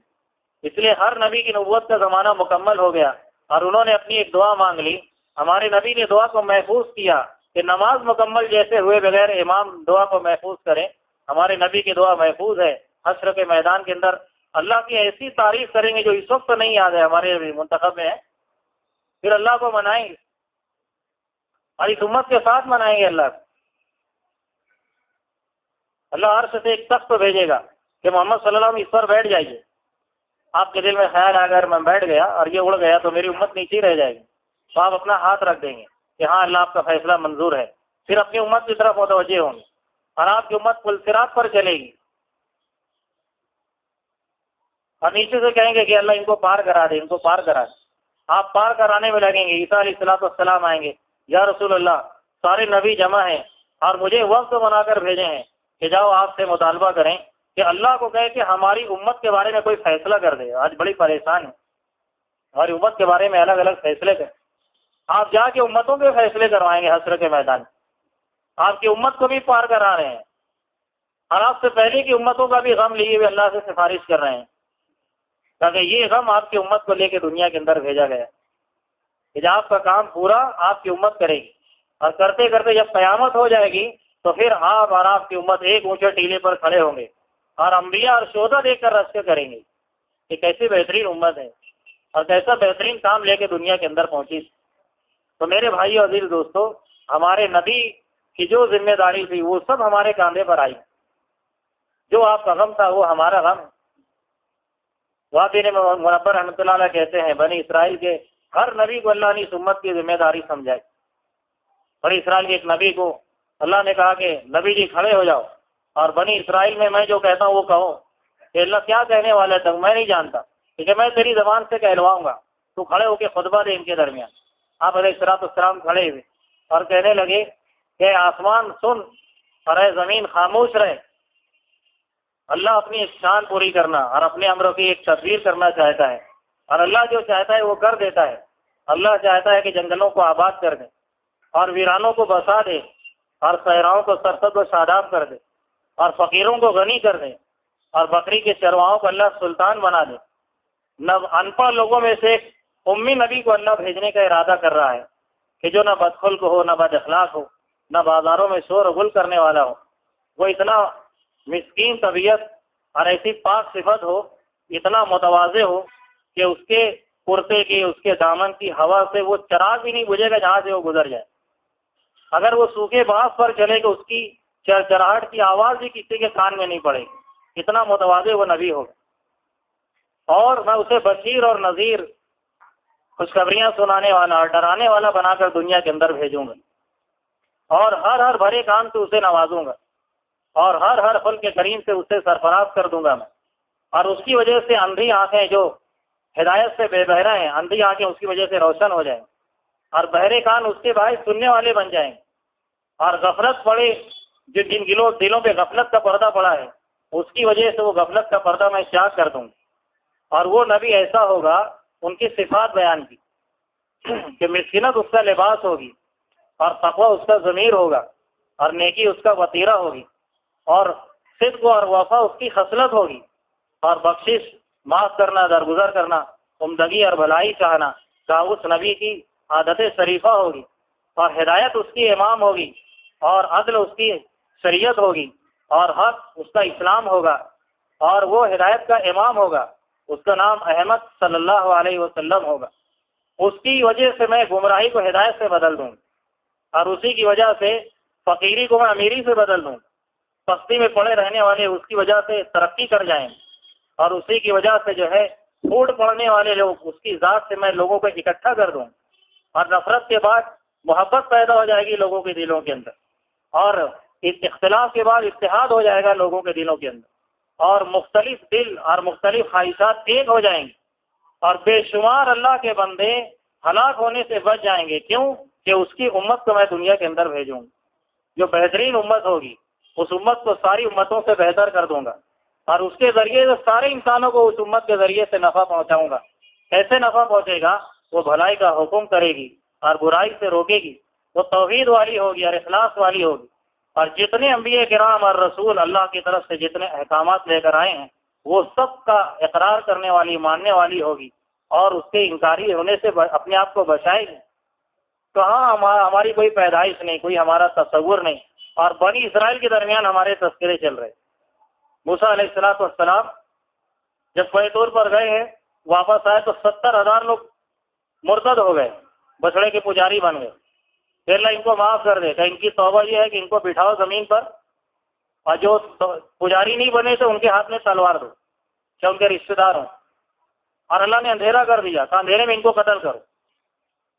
Speaker 2: اس لیے ہر نبی کی نبوت کا زمانہ مکمل ہو گیا اور انہوں نے اپنی ایک دعا مانگ لی۔ ہمارے نبی نے دعا کو محفوظ کیا کہ نماز مکمل جیسے ہوئے بغیر امام دعا کو محفوظ کریں۔ ہمارے نبی کی دعا محفوظ ہے۔ حشر کے میدان کے اندر اللہ کی ایسی تعریف کریں گے جو اس وقت نہیں یاد ہے، ہمارے منتخب میں ہے، پھر اللہ کو منائیں گے اور اس امت کے ساتھ منائیں گے اللہ کو۔ اللہ عرش سے ایک تخت بھیجے گا کہ محمد صلی اللہ علیہ وسلم اس پر بیٹھ جائیے۔ آپ کے دل میں خیال آ اگر میں بیٹھ گیا اور یہ اڑ گیا تو میری امت نیچے ہی رہ جائے گی، تو آپ اپنا ہاتھ رکھ دیں گے کہ ہاں اللہ آپ کا فیصلہ منظور ہے، پھر اپنی امت کی طرف متوجہ ہوں گے اور آپ کی امت پل صراط پر چلے گی، اور نیچے سے کہیں گے کہ اللہ ان کو پار کرا دے، ان کو پار کرا دے۔ آپ پار کرانے میں لگیں گے۔ عیسیٰ علیہ السلام آئیں گے، یا رسول اللہ سارے نبی جمع ہیں اور مجھے وقت بنا کر بھیجے ہیں کہ جاؤ آپ سے مطالبہ کریں کہ اللہ کو کہے کہ ہماری امت کے بارے میں کوئی فیصلہ کر دے۔ آج بڑی پریشان ہے، ہماری امت کے بارے میں الگ الگ فیصلے کریں۔ آپ جا کے امتوں کے فیصلے کروائیں گے حشر کے میدان، آپ کی امت کو بھی پار کرا رہے ہیں اور آپ سے پہلے کی امتوں کا بھی غم لیے ہوئے اللہ سے سفارش کر رہے ہیں، تاکہ یہ غم آپ کی امت کو لے کے دنیا کے اندر بھیجا گیا کہ جب آپ کا کام پورا آپ کی امت کرے گی، اور کرتے کرتے جب قیامت ہو جائے گی تو پھر آپ اور آپ کی امت ایک اونچے ٹیلے پر کھڑے ہوں گے اور انبیاء اور شہداء دیکھ کر رشک کریں گے کہ کیسی بہترین امت ہے اور کیسا بہترین کام لے کے دنیا کے اندر پہنچی۔ تو میرے بھائی عزیز دوستو، ہمارے نبی کی جو ذمہ داری تھی وہ سب ہمارے کاندھے پر آئی. جو آپ کا غم تھا وہ ہمارا غم. واقعی منبر رحمۃ اللہ علیہ کہتے ہیں بنی اسرائیل کے ہر نبی کو اللہ نے اس امت کی ذمہ داری سمجھائی. بنی اسرائیل کے ایک نبی کو اللہ نے کہا کہ نبی جی کھڑے ہو جاؤ اور بنی اسرائیل میں جو کہتا ہوں وہ کہو. کہ اللہ کیا کہنے والا تھا میں نہیں جانتا، ٹھیک ہے میں تیری زبان سے کہلواؤں گا، تو کھڑے ہو کے خطبہ دے ان کے درمیان. آپ علیہ السلام کھڑے ہوئے اور کہنے لگے کہ آسمان سن اور اے زمین خاموش رہے. اللہ اپنی ایک شان پوری کرنا اور اپنے امروں کی ایک تدبیر کرنا چاہتا ہے، اور اللہ جو چاہتا ہے وہ کر دیتا ہے. اللہ چاہتا ہے کہ جنگلوں کو آباد کر دے اور ویرانوں کو بسا دے اور صحراؤں کو سرسبز و شاداب کر دے اور فقیروں کو غنی کر دے اور بکری کے چرواہوں کو اللہ سلطان بنا دے. ان پڑھ لوگوں میں سے ایک امی نبی کو اللہ بھیجنے کا ارادہ کر رہا ہے کہ جو نہ بدخلق ہو، نہ بد اخلاق ہو، نہ بازاروں میں شور و غل کرنے والا ہو. وہ اتنا مسکین طبیعت اور ایسی پاک صفت ہو، اتنا متواضع ہو کہ اس کے کرتے کی، اس کے دامن کی ہوا سے وہ چراغ بھی نہیں بجھے گا جہاں سے وہ گزر جائے. اگر وہ سوکھے بانس پر چلے گا اس کی چرچراہٹ کی آواز بھی کسی کے کان میں نہیں پڑے گی. اتنا متواضع وہ نبی ہوگا. اور میں اسے بشیر اور نذیر، خوشخبریاں سنانے والا اور ڈرانے والا بنا کر دنیا کے اندر بھیجوں گا، اور ہر بھرے کام سے اسے نوازوں گا، اور ہر خلق کریم سے اسے سرفراز کر دوں گا میں. اور اس کی وجہ سے اندھی آنکھیں جو ہدایت سے بے بہرا ہیں، اندھی آنکھیں اس کی وجہ سے روشن ہو جائیں، اور بہرے کان اس کے باعث سننے والے بن جائیں. اور غفلت پڑے جن دلوں پہ غفلت کا پردہ پڑا ہے، اس کی وجہ سے وہ غفلت کا پردہ میں چاک کر دوں. اور وہ نبی ایسا ہوگا، ان کی صفات بیان کی کہ مسکنت اس کا لباس ہوگی، اور تقوی اس کا ضمیر ہوگا، اور نیکی اس کا وطیرہ ہوگی، اور صدق اور وفا اس کی خصلت ہوگی، اور بخشش، معاف کرنا، درگزر کرنا، عمدگی اور بھلائی چاہنا کا اس نبی کی عادت شریفہ ہوگی. اور ہدایت اس کی امام ہوگی، اور عدل اس کی شریعت ہوگی، اور حق اس کا اسلام ہوگا. اور وہ ہدایت کا امام ہوگا، اس کا نام احمد صلی اللہ علیہ وسلم ہوگا. اس کی وجہ سے میں گمراہی کو ہدایت سے بدل دوں، اور اسی کی وجہ سے فقیری کو میں امیری سے بدل دوں. پستی میں پڑے رہنے والے اس کی وجہ سے ترقی کر جائیں، اور اسی کی وجہ سے جو ہے پھوٹ پڑنے والے لوگ اس کی ذات سے میں لوگوں کو اکٹھا کر دوں. اور نفرت کے بعد محبت پیدا ہو جائے گی لوگوں کے دلوں کے اندر، اور اختلاف کے بعد اتحاد ہو جائے گا لوگوں کے دلوں کے اندر، اور مختلف دل اور مختلف خواہشات ایک ہو جائیں گے، اور بے شمار اللہ کے بندے ہلاک ہونے سے بچ جائیں گے. کیوں کہ اس کی امت کو میں دنیا کے اندر بھیجوں گا، جو بہترین امت ہوگی. اس امت کو ساری امتوں سے بہتر کر دوں گا، اور اس کے ذریعے سے سارے انسانوں کو اس امت کے ذریعے سے نفع پہنچاؤں گا. کیسے نفع پہنچے گا؟ وہ بھلائی کا حکم کرے گی اور برائی سے روکے گی. وہ توحید والی ہوگی اور اخلاص والی ہوگی. اور جتنے انبیاء کرام اور رسول اللہ کی طرف سے جتنے احکامات لے کر آئے ہیں، وہ سب کا اقرار کرنے والی، ماننے والی ہوگی، اور اس کے انکاری ہونے سے اپنے آپ کو بچائے گی. کہاں ہماری کوئی پیدائش نہیں، کوئی ہمارا تصور نہیں. اور بنی اسرائیل کے درمیان ہمارے تذکرے چل رہے. موسیٰ علیہ السلام جب کوہ طور پر گئے ہیں، واپس آئے تو 70,000 لوگ مرتد ہو گئے، بچڑے کے پجاری بن گئے. پھر اللہ ان کو معاف کر دے. کہ ان کی توبہ یہ ہے کہ ان کو بٹھاؤ زمین پر، اور جو پجاری نہیں بنے تو ان کے ہاتھ میں تلوار دو، کیا ان کے رشتے دار ہوں. اور اللہ نے اندھیرا کر دیا، کہا اندھیرے میں ان کو قتل کرو.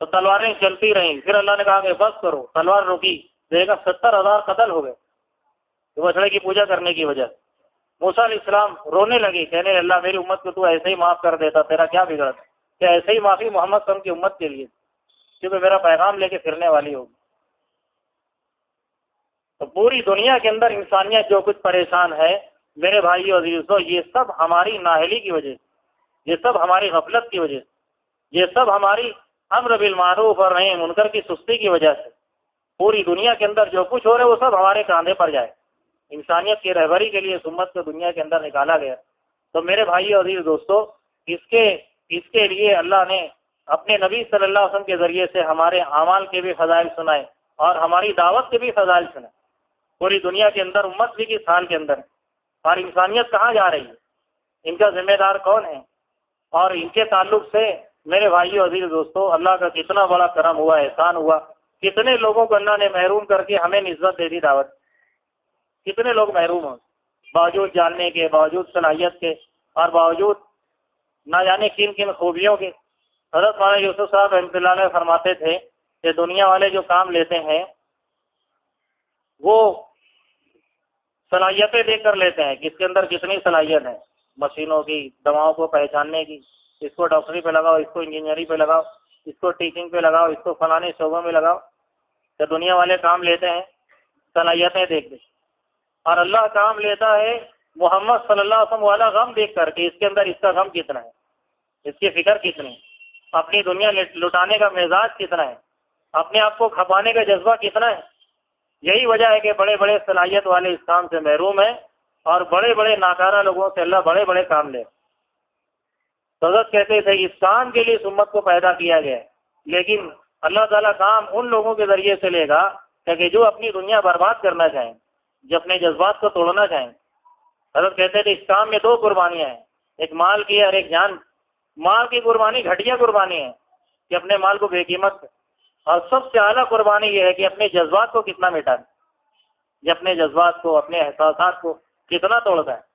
Speaker 2: تو تلواریں چلتی رہیں. پھر اللہ نے کہا کہ بس کرو، تلوار روکی. دیکھا 70,000 قتل ہو گئے بچڑے کی پوجا کرنے کی وجہ سے. موسیٰ علیہ السلام رونے لگے، کہنے اللہ میری امت کو تو ایسے ہی معاف کر دیتا، تیرا کیا بگڑتا؟ کہ ایسے ہی معافی محمد صلی اللہ علیہ وسلم کی امت کے لیے، کیونکہ میرا پیغام لے کے پھرنے والی ہوگی. تو پوری دنیا کے اندر انسانیت جو کچھ پریشان ہے میرے بھائیو عزیزو، یہ سب ہماری نااہلی کی وجہ سے، یہ سب ہماری غفلت کی وجہ سے، یہ سب ہماری امر بالمعروف اور نہی منکر کی سستی کی وجہ سے. پوری دنیا کے اندر جو کچھ ہو رہا ہے وہ سب ہمارے کاندھے پر جائے. انسانیت کی رہبری کے لیے اس امت کو دنیا کے اندر نکالا گیا. تو میرے بھائیو عزیز دوستو، اس کے لیے اللہ نے اپنے نبی صلی اللہ علیہ وسلم کے ذریعے سے ہمارے اعمال کے بھی فضائل سنائے اور ہماری دعوت کے بھی فضائل سنائے. پوری دنیا کے اندر امت بھی کس حال کے اندر ہے، اور انسانیت کہاں جا رہی ہے، ان کا ذمہ دار کون ہے، اور ان کے تعلق سے میرے بھائیو عزیز دوستو، اللہ کا کتنا بڑا کرم ہوا، احسان ہوا، کتنے لوگوں کو اللہ نے محروم کر کے ہمیں نسبت دے دی دعوت، کتنے لوگ محروم ہوں باوجود جاننے کے، باوجود صلاحیت کے، اور باوجود نہ جانے کن کن خوبیوں کے۔ حضرت مولانا یوسف صاحب رحمۃ اللہ علیہ فرماتے تھے کہ دنیا والے جو کام لیتے ہیں وہ صلاحیتیں دیکھ کر لیتے ہیں کہ اس کے اندر کتنی صلاحیت ہے، مشینوں کی، دواؤں کو پہچاننے کی، اس کو ڈاکٹری پہ لگاؤ، اس کو انجینئرنگ پہ لگاؤ، اس کو ٹیچنگ پہ لگاؤ، اس کو فلانے شعبوں میں لگاؤ۔ تو دنیا والے کام لیتے ہیں صلاحیتیں دیکھ کے، اور اللہ کام لیتا ہے محمد صلی اللہ علیہ وسلم والا غم دیکھ کر کے، اس کے اندر اس کا غم کتنا ہے، اس کی فکر کتنی ہے، اپنی دنیا لٹانے کا مزاج کتنا ہے، اپنے آپ کو کھپانے کا جذبہ کتنا ہے۔ یہی وجہ ہے کہ بڑے بڑے صلاحیت والے اس کام سے محروم ہیں، اور بڑے بڑے ناکارہ لوگوں سے اللہ بڑے بڑے کام لے۔ حضرت کہتے تھے اس کام کے لیے اس امت کو پیدا کیا گیا ہے، لیکن اللہ تعالیٰ کام ان لوگوں کے ذریعے سے لے گا کہ جو اپنی دنیا برباد کرنا چاہیں، جو اپنے جذبات کو توڑنا چاہیں۔ حضرت کہتے تھے اس کام میں دو قربانیاں ہیں، ایک مال کی اور ایک جان۔ مال کی قربانی گھٹیا قربانی ہے کہ اپنے مال کو بے قیمت، اور سب سے اعلیٰ قربانی یہ ہے کہ اپنے جذبات کو کتنا مٹانا، یہ اپنے جذبات کو، اپنے احساسات کو کتنا توڑتا ہے۔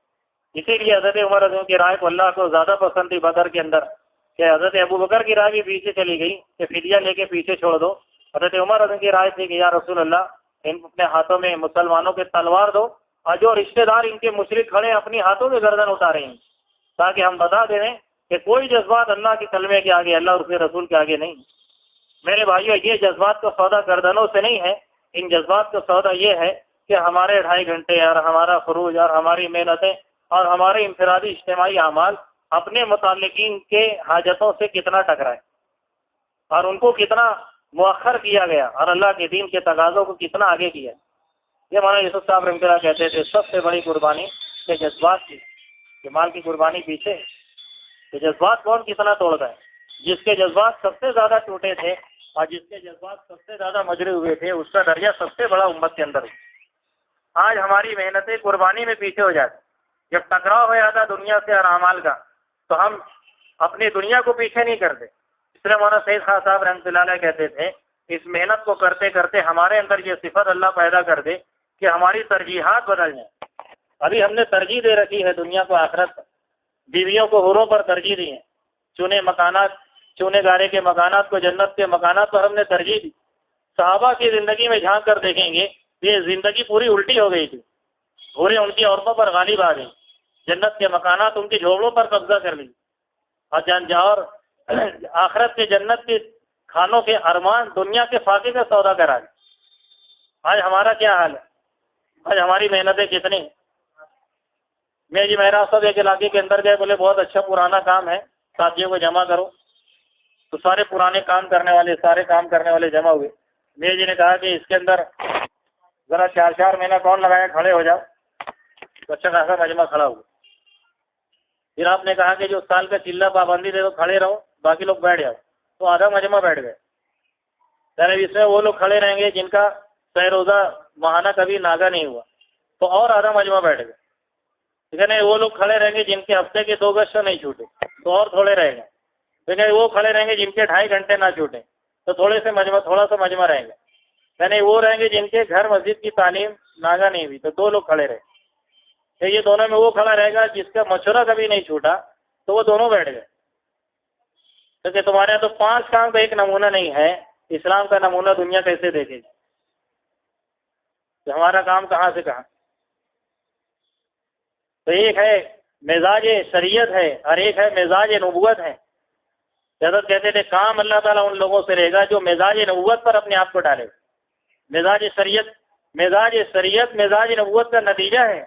Speaker 2: اسی لیے حضرت عمر رضی اللہ عنہ کی رائے کو اللہ کو زیادہ پسند تھی بدر کے اندر، کہ حضرت ابو بکر کی رائے بھی پیچھے چلی گئی کہ فدیہ لے کے پیچھے چھوڑ دو۔ حضرت عمر رضی اللہ عنہ کی رائے تھی کہ یا رسول اللہ ان اپنے ہاتھوں میں مسلمانوں کے تلوار دو، اور جو رشتہ دار ان کے مشرک کھڑے ہیں اپنی ہاتھوں میں گردن اتاریں، تاکہ ہم بتا دیں کہ کوئی جذبات اللہ کے کلمے کے آگے، اللہ اور اس کے رسول کے آگے نہیں۔ میرے بھائیو، یہ جذبات کا سودا گردنوں سے نہیں ہے، ان جذبات کا سودا یہ ہے کہ ہمارے 2.5 گھنٹے اور ہمارا خروج اور ہماری محنتیں اور ہمارے انفرادی اجتماعی اعمال اپنے متعلقین کے حاجتوں سے کتنا ٹکرائے، اور ان کو کتنا مؤخر کیا گیا، اور اللہ کے دین کے تقاضوں کو کتنا آگے کیا۔ یہ مولانا یوسف صاحب رحمۃ اللہ کہتے تھے سب سے بڑی قربانی کہ جذبات کی، کہ مال کی قربانی پیچھے، کہ جذبات کون کتنا توڑتا ہے۔ جس کے جذبات سب سے زیادہ ٹوٹے تھے اور جس کے جذبات سب سے زیادہ مجروح ہوئے تھے، اس کا درجہ سب سے بڑا امت کے اندر ہے۔ آج ہماری محنتیں قربانی میں پیچھے ہو جاتی، جب ٹکراؤ ہو جاتا دنیا سے اور اعمال کا، تو ہم اپنی دنیا کو پیچھے نہیں کرتے۔ اس لیے مولانا سید خان صاحب رحمۃ اللہ علیہ کہتے تھے اس محنت کو کرتے کرتے ہمارے اندر یہ صفت اللہ پیدا کر دے کہ ہماری ترجیحات بدل جائیں۔ ابھی ہم نے ترجیح دے رکھی ہے دنیا کو آخرت، بیویوں کو حوروں پر ترجیح دی ہے، چونے گارے کے مکانات کو جنت کے مکانات پر ہم نے ترجیح دی۔ صحابہ کی زندگی میں جھانک کر دیکھیں گے یہ زندگی پوری الٹی ہو گئی تھی، حوریں ان کی عورتوں پر غالب آ گئی، جنت کے مکانات ان کی جھوپڑوں پر قبضہ کر لی، اور آخرت کے جنت کے کھانوں کے ارمان دنیا کے فاقے کا سودا کرا دی۔ آج ہمارا کیا حال ہے؟ آج ہماری محنتیں کتنی ہیں؟ میں جی مہراج صاحب ایک علاقے کے اندر گئے، بولے بہت اچھا پرانا کام ہے، ساتھیوں کو جمع کرو۔ تو سارے پرانے کام کرنے والے جمع ہوئے۔ میں جی نے کہا کہ اس کے اندر ذرا 4 مہینہ کون لگایا، کھڑے ہو جاؤ۔ تو اچھا خاصا مجمع کھڑا ہوا۔ پھر آپ نے کہا کہ جو سال کا چلہ پابندی دے دو، کھڑے رہو، باقی لوگ بیٹھ جاؤ۔ تو آدھا مجمع بیٹھ گئے۔ یعنی اس میں وہ لوگ کھڑے رہیں گے جن کا سہ روزہ ماہانہ کبھی ناگا نہیں ہوا، تو اور آدھا مجمع بیٹھ گئے۔ ٹھیک ہے، وہ لوگ کھڑے رہیں گے جن کے ہفتے کے 2 گشت نہیں چھوٹے، تو اور تھوڑے رہیں گے۔ ٹھیک ہے، وہ کھڑے رہیں گے جن کے 2.5 گھنٹے نہ چھوٹے، تو تھوڑا سا مجمع رہیں گے۔ یعنی وہ رہیں گے جن کے گھر مسجد کی تعلیم ناگا نہیں ہوئی، تو 2 لوگ کھڑے رہے۔ تو یہ دونوں میں وہ کھڑا رہے گا جس کا مشورہ کبھی نہیں چھوٹا، تو وہ دونوں بیٹھ گئے۔ کیونکہ تمہارے یہاں تو 5 کام کا ایک نمونہ نہیں ہے، اسلام کا نمونہ دنیا کیسے دیکھے گی؟ کہ ہمارا کام کہاں سے کہاں؟ تو ایک ہے مزاج شریعت ہے اور ایک ہے مزاج نبوت ہے۔ حضرت کہتے تھے کام اللہ تعالیٰ ان لوگوں سے لے گا جو مزاج نبوت پر اپنے آپ کو ڈالے۔ مزاج شریعت مزاج نبوت کا نتیجہ ہے۔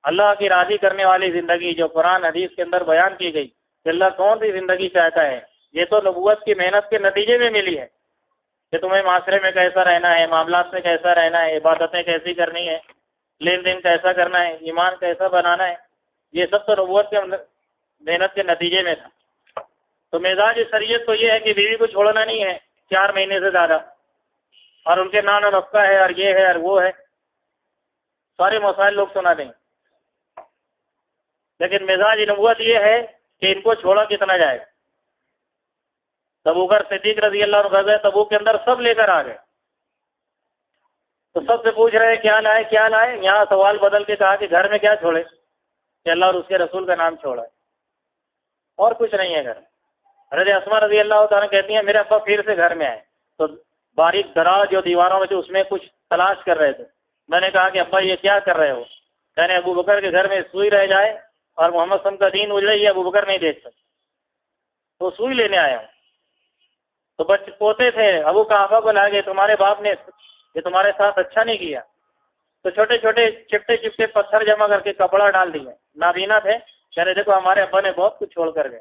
Speaker 2: اللہ کی راضی کرنے والی زندگی جو قرآن حدیث کے اندر بیان کی گئی کہ اللہ کون سی زندگی چاہتا ہے، یہ تو نبوت کی محنت کے نتیجے میں ملی ہے کہ تمہیں معاشرے میں کیسا رہنا ہے، معاملات میں کیسا رہنا ہے، عبادتیں کیسی کرنی ہے، لین دین کیسا کرنا ہے، ایمان کیسا بنانا ہے۔ یہ سب تو نبوت کے محنت کے نتیجے میں تھا۔ تو مزاج شریعت تو یہ ہے کہ بیوی کو چھوڑنا نہیں ہے 4 مہینے سے زیادہ، اور ان کے نان و نفقہ ہے اور یہ ہے اور وہ ہے، سارے مسائل لوگ سنا دیں۔ لیکن مزاج نبوت یہ ہے کہ ان کو چھوڑا کتنا جائے گا۔ ابوبکر صدیق رضی اللہ عنہ غزوہ تبوک کے اندر سب لے کر آ گئے، تو سب سے پوچھ رہے ہیں کیا لائے کیا لائے، یہاں سوال بدل کے کہا کہ گھر میں کیا چھوڑے، کہ اللہ اور اس کے رسول کا نام چھوڑا ہے، اور کچھ نہیں ہے گھر۔ حضرت اسماء رضی اللہ تعالیٰ کہتی ہیں میرے ابا پھر سے گھر میں آئے تو باریک دراز جو دیواروں میں تھے اس میں کچھ تلاش کر رہے تھے۔ میں نے کہا کہ ابا یہ کیا کر رہے ہو؟ کہنے ابو بکر کے گھر میں سوئی رہ جائے اور محمد صلی اللہ علیہ وسلم کا دین اجڑے، یہ ابو بکر نہیں دیکھ سکتے، تو سوئی لینے آیا ہوں۔ تو بچے پوتے تھے، ابو قحافہ کو لا گئے، تمہارے باپ نے یہ تمہارے ساتھ اچھا نہیں کیا، تو چھوٹے چھوٹے چپٹے چپٹے پتھر جمع کر کے کپڑا ڈال دیے، نابینا تھے، کہہ رہے دیکھو ہمارے ابا نے بہت کچھ چھوڑ کر گئے،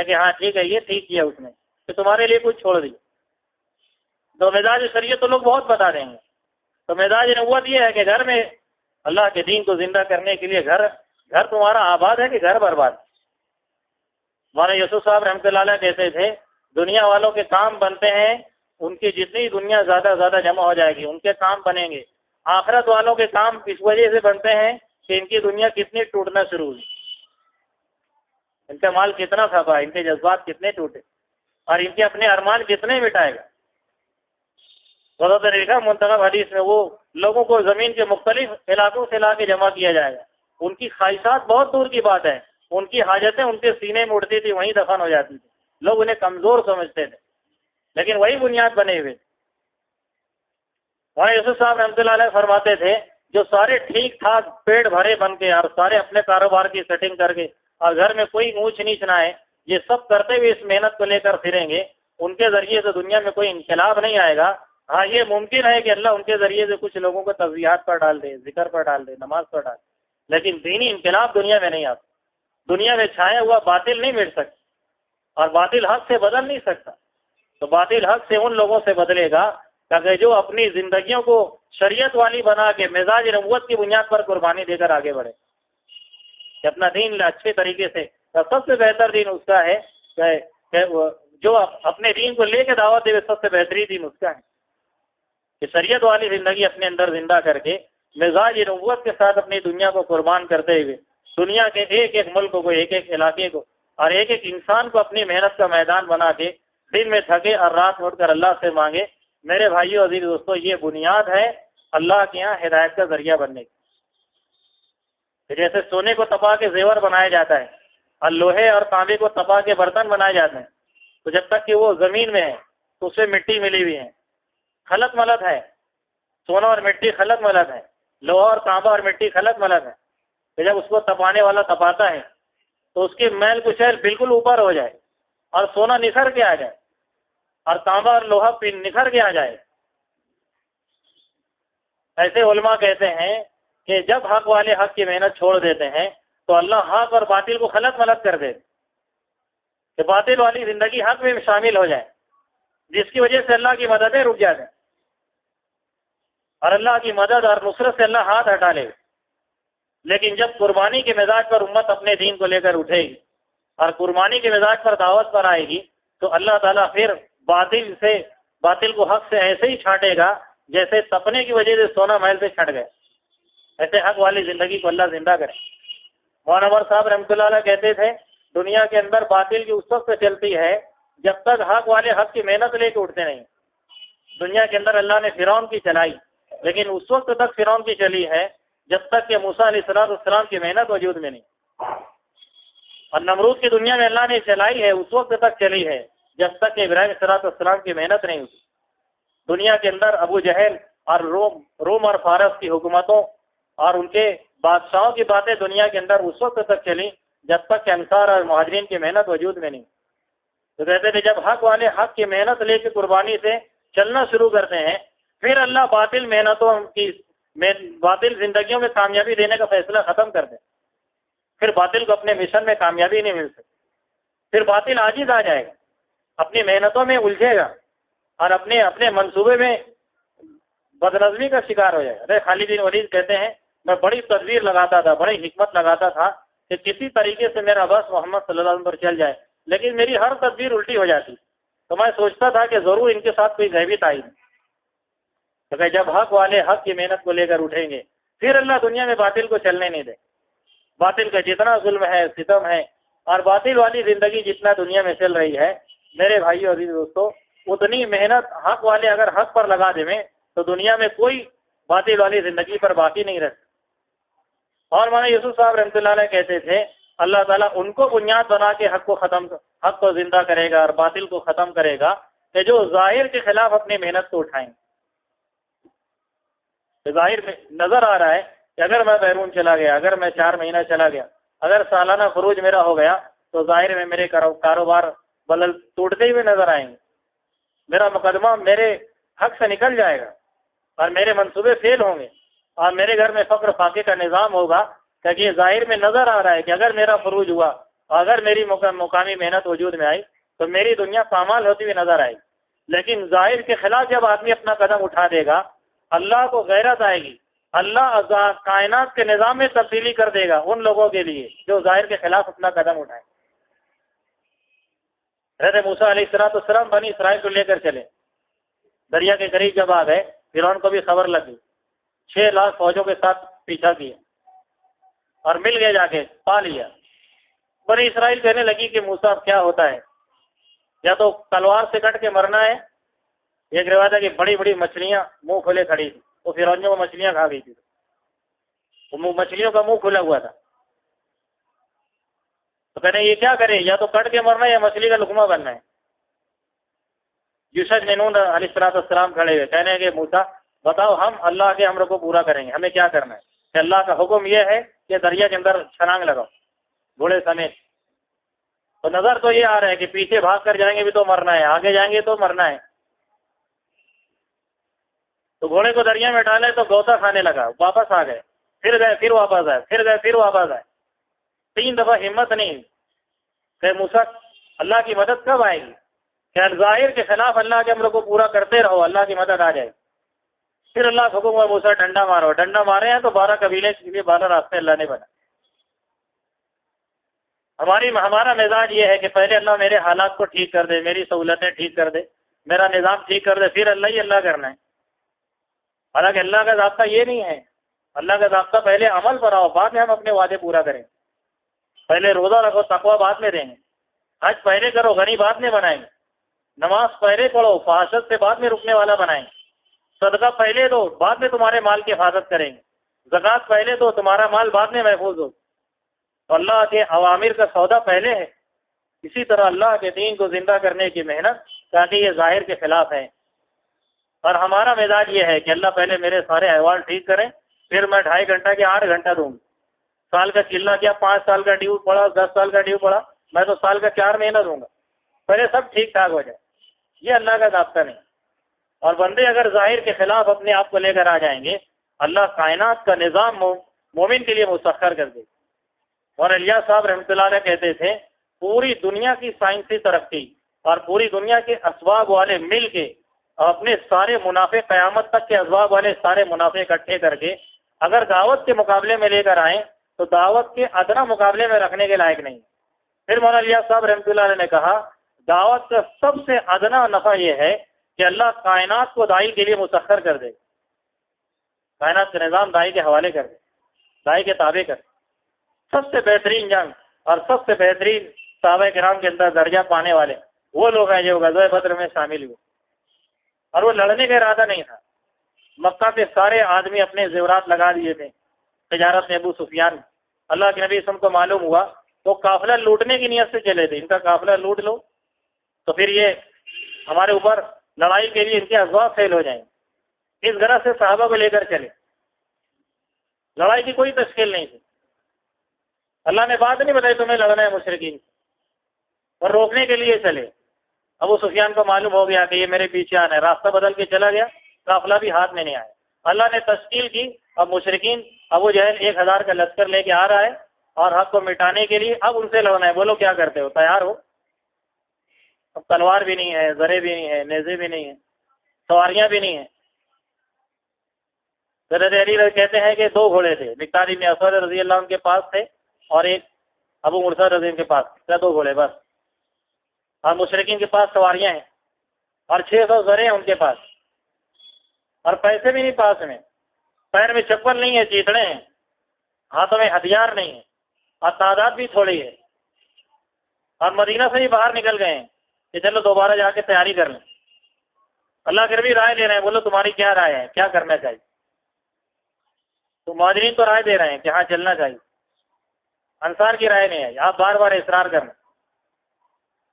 Speaker 2: کہ ہاں ٹھیک ہے یہ ٹھیک کیا اس نے کہ تمہارے لیے کچھ چھوڑ دیا۔ تو مزاج شریعت تو لوگ بہت بتا دیں گے، تو مزاج نبوت یہ ہے کہ گھر میں اللہ کے دین کو زندہ کرنے کے لیے گھر تمہارا آباد ہے کہ گھر برباد؟ مولانا یوسف صاحب رحمۃ اللہ علیہ کہتے تھے دنیا والوں کے کام بنتے ہیں، ان کی جتنی دنیا زیادہ جمع ہو جائے گی ان کے کام بنیں گے، آخرت والوں کے کام اس وجہ سے بنتے ہیں کہ ان کی دنیا کتنی ٹوٹنا شروع ہوئی، ان کا مال کتنا تھپا، ان کے جذبات کتنے ٹوٹے اور ان کے اپنے ارمان کتنے مٹائے گا۔ حضرت نے لکھا منتخب حدیث میں وہ لوگوں کو زمین کے مختلف علاقوں سے لا کے جمع کیا جائے گا، ان کی خواہشات بہت دور کی بات ہے، ان کی حاجتیں ان کے سینے میں اڑتی تھی، وہیں دفن ہو جاتی تھی، لوگ انہیں کمزور سمجھتے تھے لیکن وہی بنیاد بنے ہوئے تھے۔ مولانا یوسف صاحب رحمۃ اللہ علیہ فرماتے تھے جو سارے ٹھیک ٹھاک پیڑ بھرے بن کے اور سارے اپنے کاروبار کی سیٹنگ کر کے اور گھر میں کوئی اونچ نیچ نہ ہے، یہ سب کرتے ہوئے اس محنت کو لے کر پھریں گے، ان کے ذریعے سے دنیا میں کوئی انقلاب نہیں آئے گا۔ ہاں یہ ممکن ہے کہ اللہ ان کے ذریعے سے کچھ لوگوں کو تسبیحات پر ڈال دے، ذکر پر ڈال دے، نماز پر ڈال دے، لیکن دینی انقلاب دنیا میں نہیں آتا۔ دنیا میں چھایا ہوا باطل نہیں مٹ سکتا اور باطل حق سے بدل نہیں سکتا، تو باطل حق سے ان لوگوں سے بدلے گا کہ جو اپنی زندگیوں کو شریعت والی بنا کے مزاج نبوت کی بنیاد پر قربانی دے کر آگے بڑھے، کہ اپنا دین اچھے طریقے سے، سب سے بہتر دین اس کا ہے کہ جو اپنے دین کو لے کے دعوت دے، سب سے بہترین دین اس کا ہے کہ شریعت والی زندگی اپنے اندر زندہ کر کے مزاج نبوت کے ساتھ اپنی دنیا کو قربان کرتے ہوئے دنیا کے ایک ایک ملک کو، ایک ایک علاقے کو اور ایک ایک انسان کو اپنی محنت کا میدان بنا کے دن میں تھکے اور رات میں اٹھ کر اللہ سے مانگے۔ میرے بھائیو عزیز دوستو، یہ بنیاد ہے اللہ کے یہاں ہدایت کا ذریعہ بننے کی۔ جیسے سونے کو تپا کے زیور بنایا جاتا ہے اور لوہے اور تانبے کو تپا کے برتن بنائے جاتے ہیں، تو جب تک کہ وہ زمین میں ہے تو اس سے مٹی ملی ہوئی ہے، خلط ملط ہے، سونا اور مٹی خلط ملط ہے، لوہا اور تانبا اور مٹی خلط ملط ہے، کہ جب اس کو تپانے والا تپاتا ہے تو اس کی میل کچیل بالکل اوپر ہو جائے اور سونا نکھر کے آ جائے اور تانبا اور لوہا نکھر کے آ جائے۔ ایسے علماء کہتے ہیں کہ جب حق والے حق کی محنت چھوڑ دیتے ہیں تو اللہ حق اور باطل کو خلط ملط کر دیتے، کہ باطل والی زندگی حق میں شامل ہو جائے، جس کی وجہ سے اللہ کی مددیں رک جاتے ہیں اور اللہ کی مدد اور نصرت سے اللہ ہاتھ ہٹا لے۔ لیکن جب قربانی کے مزاج پر امت اپنے دین کو لے کر اٹھے گی اور قربانی کے مزاج پر دعوت پر آئے گی تو اللہ تعالیٰ پھر باطل کو حق سے ایسے ہی چھانٹے گا جیسے تپنے کی وجہ سے سونا محل سے چھٹ گئے، ایسے حق والی زندگی کو اللہ زندہ کرے۔ مولانا عمر صاحب رحمۃ اللہ علیہ کہتے تھے دنیا کے اندر باطل کی اس وقت چلتی ہے جب تک حق والے حق کی محنت لے کے اٹھتے نہیں۔ دنیا کے اندر اللہ نے فرعون کی چلائی، لیکن اس وقت تک فرعون کی چلی ہے جب تک کہ موسیٰ علیہ السلام کی محنت وجود میں نہیں، اور نمرود کی دنیا میں اللہ نے چلائی ہے اس وقت تک چلی ہے جب تک کہ ابراہیم علیہ السلام کی محنت نہیں ہوتی۔ دنیا کے اندر ابو جہل اور روم اور فارس کی حکومتوں اور ان کے بادشاہوں کی باتیں دنیا کے اندر اس وقت تک چلی جب تک کہ انصار اور مہاجرین کی محنت وجود میں نہیں۔ تو کہتے تھے جب حق والے حق کی محنت لے کے قربانی سے چلنا شروع کرتے ہیں پھر اللہ باطل زندگیوں میں کامیابی دینے کا فیصلہ ختم کر دے، پھر باطل کو اپنے مشن میں کامیابی نہیں مل سکتی، پھر باطل عاجز آ جائے گا، اپنی محنتوں میں الجھے گا اور اپنے منصوبے میں بدنظمی کا شکار ہو جائے گا۔ خالد بن ولید کہتے ہیں میں بڑی تدبیر لگاتا تھا، بڑی حکمت لگاتا تھا کہ کسی طریقے سے میرا بس محمد صلی اللہ علیہ وسلم پر چل جائے، لیکن میری ہر تدبیر الٹی ہو جاتی، تو میں سوچتا تھا کہ ضرور ان کے ساتھ کوئی غیبی تعین، تو جب حق والے حق کی محنت کو لے کر اٹھیں گے پھر اللہ دنیا میں باطل کو چلنے نہیں دے۔ باطل کا جتنا ظلم ہے، ستم ہے اور باطل والی زندگی جتنا دنیا میں چل رہی ہے، میرے بھائیو عزیز دوستو، اتنی محنت حق والے اگر حق پر لگا دیں تو دنیا میں کوئی باطل والی زندگی پر باقی نہیں رہتی۔ اور مولانا یوسف صاحب رحمۃ اللہ علیہ کہتے تھے اللہ تعالیٰ ان کو بنیاد بنا کے حق کو زندہ کرے گا اور باطل کو ختم کرے گا کہ جو ظاہر کے خلاف اپنی محنت کو اٹھائیں۔ ظاہر میں نظر آ رہا ہے کہ اگر میں بیرون چلا گیا، اگر میں 4 مہینہ چلا گیا، اگر سالانہ خروج میرا ہو گیا تو ظاہر میں میرے کاروبار ٹوٹتے ہوئے نظر آئیں گے، میرا مقدمہ میرے حق سے نکل جائے گا اور میرے منصوبے فیل ہوں گے اور میرے گھر میں فقر فاقے کا نظام ہوگا، کیونکہ یہ ظاہر میں نظر آ رہا ہے کہ اگر میرا خروج ہوا اور اگر میری مقامی محنت وجود میں آئی تو میری دنیا پامال ہوتی ہوئی نظر آئے گی۔ لیکن ظاہر کے خلاف جب آدمی اپنا قدم اٹھا دے گا، اللہ کو غیرت آئے گی، اللہ کائنات کے نظام میں تبدیلی کر دے گا ان لوگوں کے لیے جو ظاہر کے خلاف اپنا قدم اٹھائیں۔ حضرت موسیٰ علیہ السلام بنی اسرائیل کو لے کر چلے، دریا کے قریب جب آ گئے فرعون کو بھی خبر لگی، 6 لاکھ فوجوں کے ساتھ پیچھا کیا اور مل گئے، جا کے پا لیا۔ بنی اسرائیل کہنے لگی کہ موسیٰ اب کیا ہوتا ہے، یا تو تلوار سے کٹ کے مرنا ہے، ایک روایت ہے کہ بڑی بڑی مچھلیاں منہ کھلے کھڑی تھی، وہ فرعونیوں کو مچھلیاں کھا گئی تھی، وہ مچھلیوں کا منہ کھلا ہوا تھا، تو کہنے یہ کیا کرے، یا تو کٹ کے مرنا ہے یا مچھلی کا لقمہ بننا ہے۔ یوشع بن نون علیہ السلام کھڑے ہوئے، کہنے کہ موسیٰ بتاؤ ہم اللہ کے امر کو پورا کریں گے، ہمیں کیا کرنا ہے؟ کہ اللہ کا حکم یہ ہے کہ دریا کے اندر چھلانگ لگاؤ گھوڑے سمیت۔ تو نظر تو یہ آ رہا ہے کہ پیچھے بھاگ کر جائیں گے بھی تو مرنا ہے، آگے جائیں گے تو مرنا ہے۔ تو گھوڑے کو دریا میں ڈالے تو غوطہ کھانے لگا، واپس آ گئے، پھر گئے، پھر واپس آئے، پھر گئے، پھر واپس آئے، 3 دفعہ ہمت نہیں کہ موسیٰ اللہ کی مدد کب آئے گی، کہ ظاہر کے خلاف اللہ کے امر کو پورا کرتے رہو، اللہ کی مدد آ جائے۔ پھر اللہ کا حکم ہوا موسیٰ ڈنڈا مارو، ڈنڈا مارے ہیں تو 12 قبیلے کے لیے 12 راستے اللہ نے بنا۔ ہمارا مزاج یہ ہے کہ پہلے اللہ میرے حالات کو ٹھیک کر دے، میری سہولتیں ٹھیک کر دے، میرا نظام ٹھیک کر دے، پھر اللہ ہی اللہ کرنا ہے۔ حالانکہ اللہ کا ضابطہ یہ نہیں ہے، اللہ کا ضابطہ پہلے عمل پر آؤ، بعد میں ہم اپنے وعدے پورا کریں۔ پہلے روزہ رکھو، تقویٰ بعد میں دیں گے، حج پہلے کرو، غنی بعد میں بنائیں گے، نماز پہلے پڑھو، فحاشت سے بعد میں رکنے والا بنائیں گے، صدقہ پہلے دو، بعد میں تمہارے مال کی حفاظت کریں گے، زکوٰۃ پہلے دو، تمہارا مال بعد میں محفوظ ہو۔ تو اللہ کے اوامر کا سودا پہلے ہے۔ اسی طرح اللہ کے دین کو زندہ کرنے کی محنت، تاکہ یہ ظاہر کے خلاف ہے۔ اور ہمارا مزاج یہ ہے کہ اللہ پہلے میرے سارے احوال ٹھیک کریں، پھر میں 2.5 گھنٹہ کے 8 گھنٹہ دوں گا۔ سال کا چلنا کیا، 5 سال کا ڈیو پڑا، 10 سال کا ڈیو پڑا، میں تو سال کا 4 مہینہ دوں گا، پہلے سب ٹھیک ٹھاک ہو جائے۔ یہ اللہ کا ضابطہ نہیں۔ اور بندے اگر ظاہر کے خلاف اپنے آپ کو لے کر آ جائیں گے، اللہ کائنات کا نظام مومن کے لیے مسخر کر دے۔ اور الیاس صاحب رحمۃ اللہ علیہ کہتے تھے پوری دنیا کی سائنسی ترقی اور پوری دنیا کے اسباب والے مل کے اپنے سارے منافع، قیامت تک کے اسباب والے سارے منافع اکٹھے کر کے اگر دعوت کے مقابلے میں لے کر آئیں تو دعوت کے ادنا مقابلے میں رکھنے کے لائق نہیں۔ پھر مولانا الیاس صاحب رحمۃ اللہ علیہ نے کہا دعوت کا سب سے ادنا نفع یہ ہے کہ اللہ کائنات کو دائی کے لیے مسخر کر دے، کائنات کا نظام دائی کے حوالے کر دے، دائی کے تابع کر دے۔ سب سے بہترین جنگ اور سب سے بہترین صحابہ کرام کے اندر درجہ پانے والے وہ لوگ ہیں جو غزوہ بدر میں شامل ہوئے، اور وہ لڑنے کا ارادہ نہیں تھا۔ مکہ کے سارے آدمی اپنے زیورات لگا دیے تھے تجارت میں، ابو سفیان، اللہ کے نبی کو معلوم ہوا تو قافلہ لوٹنے کی نیت سے چلے تھے، ان کا قافلہ لوٹ لو تو پھر یہ ہمارے اوپر لڑائی کے لیے ان کے اسباب فیل ہو جائیں گے۔ اس غرض سے صحابہ کو لے کر چلے، لڑائی کی کوئی تشکیل نہیں تھی۔ اللہ نے بات نہیں بتائی تمہیں لڑنا ہے مشرکین سے، اور روکنے کے لیے چلے۔ ابو سفیان کو معلوم ہو گیا کہ یہ میرے پیچھے آنا ہے، راستہ بدل کے چلا گیا، قافلہ بھی ہاتھ میں نہیں آیا۔ اللہ نے تشکیل کی، اب مشرکین ابو جہل 1000 کا لشکر لے کے آ رہا ہے اور حق کو مٹانے کے لیے اب ان سے لڑنا ہے۔ بولو کیا کرتے ہو، تیار ہو؟ اب تلوار بھی نہیں ہے، زرے بھی نہیں ہے، نیزے بھی نہیں ہیں، سواریاں بھی نہیں ہیں۔ حضرت علی کہتے ہیں کہ 2 گھوڑے تھے، مقداد بن اسود رضی اللہ عنہ کے پاس تھے اور ایک ابو مرثد رضی اللہ عنہ کے پاس، 2 گھوڑے بس، اور مشرکین کے پاس سواریاں ہیں اور 600 زرے ہیں ان کے پاس، اور پیسے بھی نہیں پاس میں، پیر میں چپل نہیں ہے، چیتڑے ہیں، ہاتھوں میں ہتھیار نہیں ہے، اور تعداد بھی تھوڑی ہے، اور مدینہ سے ہی باہر نکل گئے ہیں۔ کہ چلو دوبارہ جا کے تیاری کر لیں. اللہ پھر بھی رائے دے رہے ہیں، بولو تمہاری کیا رائے ہے، کیا کرنا چاہیے؟ تو مہاجرین تو رائے دے رہے ہیں کہ ہاں چلنا چاہیے، انصار کی رائے نہیں ہے. آپ بار بار اصرار کریں.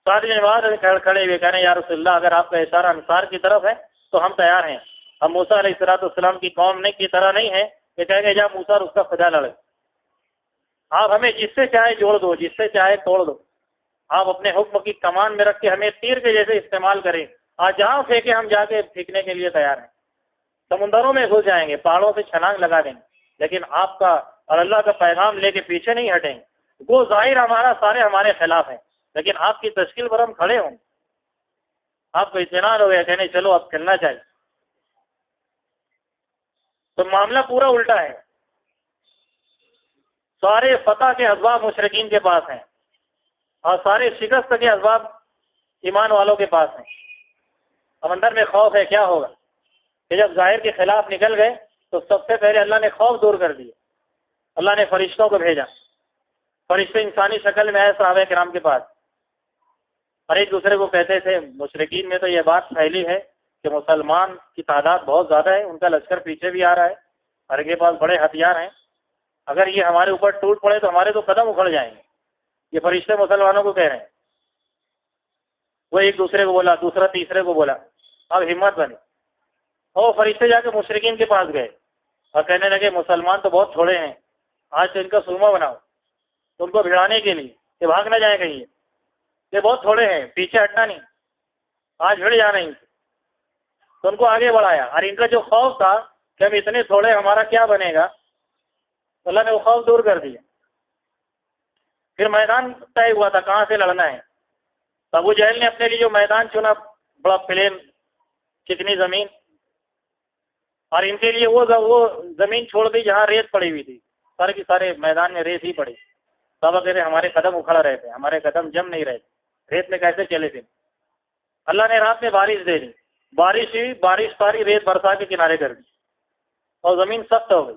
Speaker 2: 7 دن بعد کھڑے ہوئے کہنے یا رسول اللہ اگر آپ کا اشارہ انصار کی طرف ہے تو ہم تیار ہیں. ہم موسیٰ علیہ السلام کی قوم نے کی طرح نہیں ہے کہ کہیں گے جا موسیٰ اور اس کا خدا لڑے. آپ ہمیں جس سے چاہے جوڑ دو، جس سے چاہے توڑ دو. آپ اپنے حکم کی کمان میں رکھ کے ہمیں تیر کے جیسے استعمال کریں. آج جہاں پھینکے ہم جا کے پھینکنے کے لیے تیار ہیں. سمندروں میں گھس جائیں گے، پہاڑوں سے چھلانگ لگا دیں گے، لیکن آپ کا اور اللہ کا پیغام لے کے پیچھے نہیں ہٹیں گے. وہ ظاہر ہمارا سارے ہمارے خلاف ہیں، لیکن آپ کی تشکیل پر ہم کھڑے ہوں. آپ کو اطمینان ہو گیا کہنے چلو اب چلنا چاہیے. تو معاملہ پورا الٹا ہے. سارے فتح کے اسباب مشرکین کے پاس ہیں اور سارے شکست کے اسباب ایمان والوں کے پاس ہیں. اب اندر میں خوف ہے کیا ہوگا کہ جب ظاہر کے خلاف نکل گئے تو سب سے پہلے اللہ نے خوف دور کر دیا. اللہ نے فرشتوں کو بھیجا. فرشتے انسانی شکل میں آئے صحابہ کرام کے پاس اور ایک دوسرے کو کہتے تھے. مشرکین میں تو یہ بات پھیلی ہے کہ مسلمان کی تعداد بہت زیادہ ہے، ان کا لشکر پیچھے بھی آ رہا ہے اور ان کے پاس بڑے ہتھیار ہیں. اگر یہ ہمارے اوپر ٹوٹ پڑے تو ہمارے تو قدم اکھڑ جائیں گے. یہ فرشتے مسلمانوں کو کہہ رہے ہیں. وہ ایک دوسرے کو بولا، دوسرا تیسرے کو بولا. اب ہمت بنی اور فرشتے جا کے مشرکین کے پاس گئے اور کہنے لگے مسلمان تو بہت تھوڑے ہیں، آج تو ان کا سرما بناؤ ان کو بھڑانے کے لیے کہ بھاگ نہ جائیں کہیں. یہ بہت تھوڑے ہیں، پیچھے ہٹنا نہیں، آج بھڑ جانا ہی. تو ان کو آگے بڑھایا اور ان کا جو خوف تھا کہ ہم اتنے تھوڑے ہمارا کیا بنے گا، اللہ نے وہ خوف دور کر دیا. پھر میدان طے ہوا تھا کہاں سے لڑنا ہے. ابو جہل نے اپنے لیے جو میدان چنا بڑا پلین چکنی زمین، اور ان کے لیے وہ زمین چھوڑ دی جہاں ریت پڑی ہوئی تھی. سارے کی سارے میدان میں ریت ہی پڑی. صحابہ کہتے ہمارے قدم اکھڑ رہے تھے، ہمارے قدم جم نہیں رہے تھے، ریت میں کیسے چلے تھے. اللہ نے رات میں بارش دے دی. بارش ہوئی، بارش ساری ریت برسا کے کنارے کر دی اور زمین سخت ہو گئی.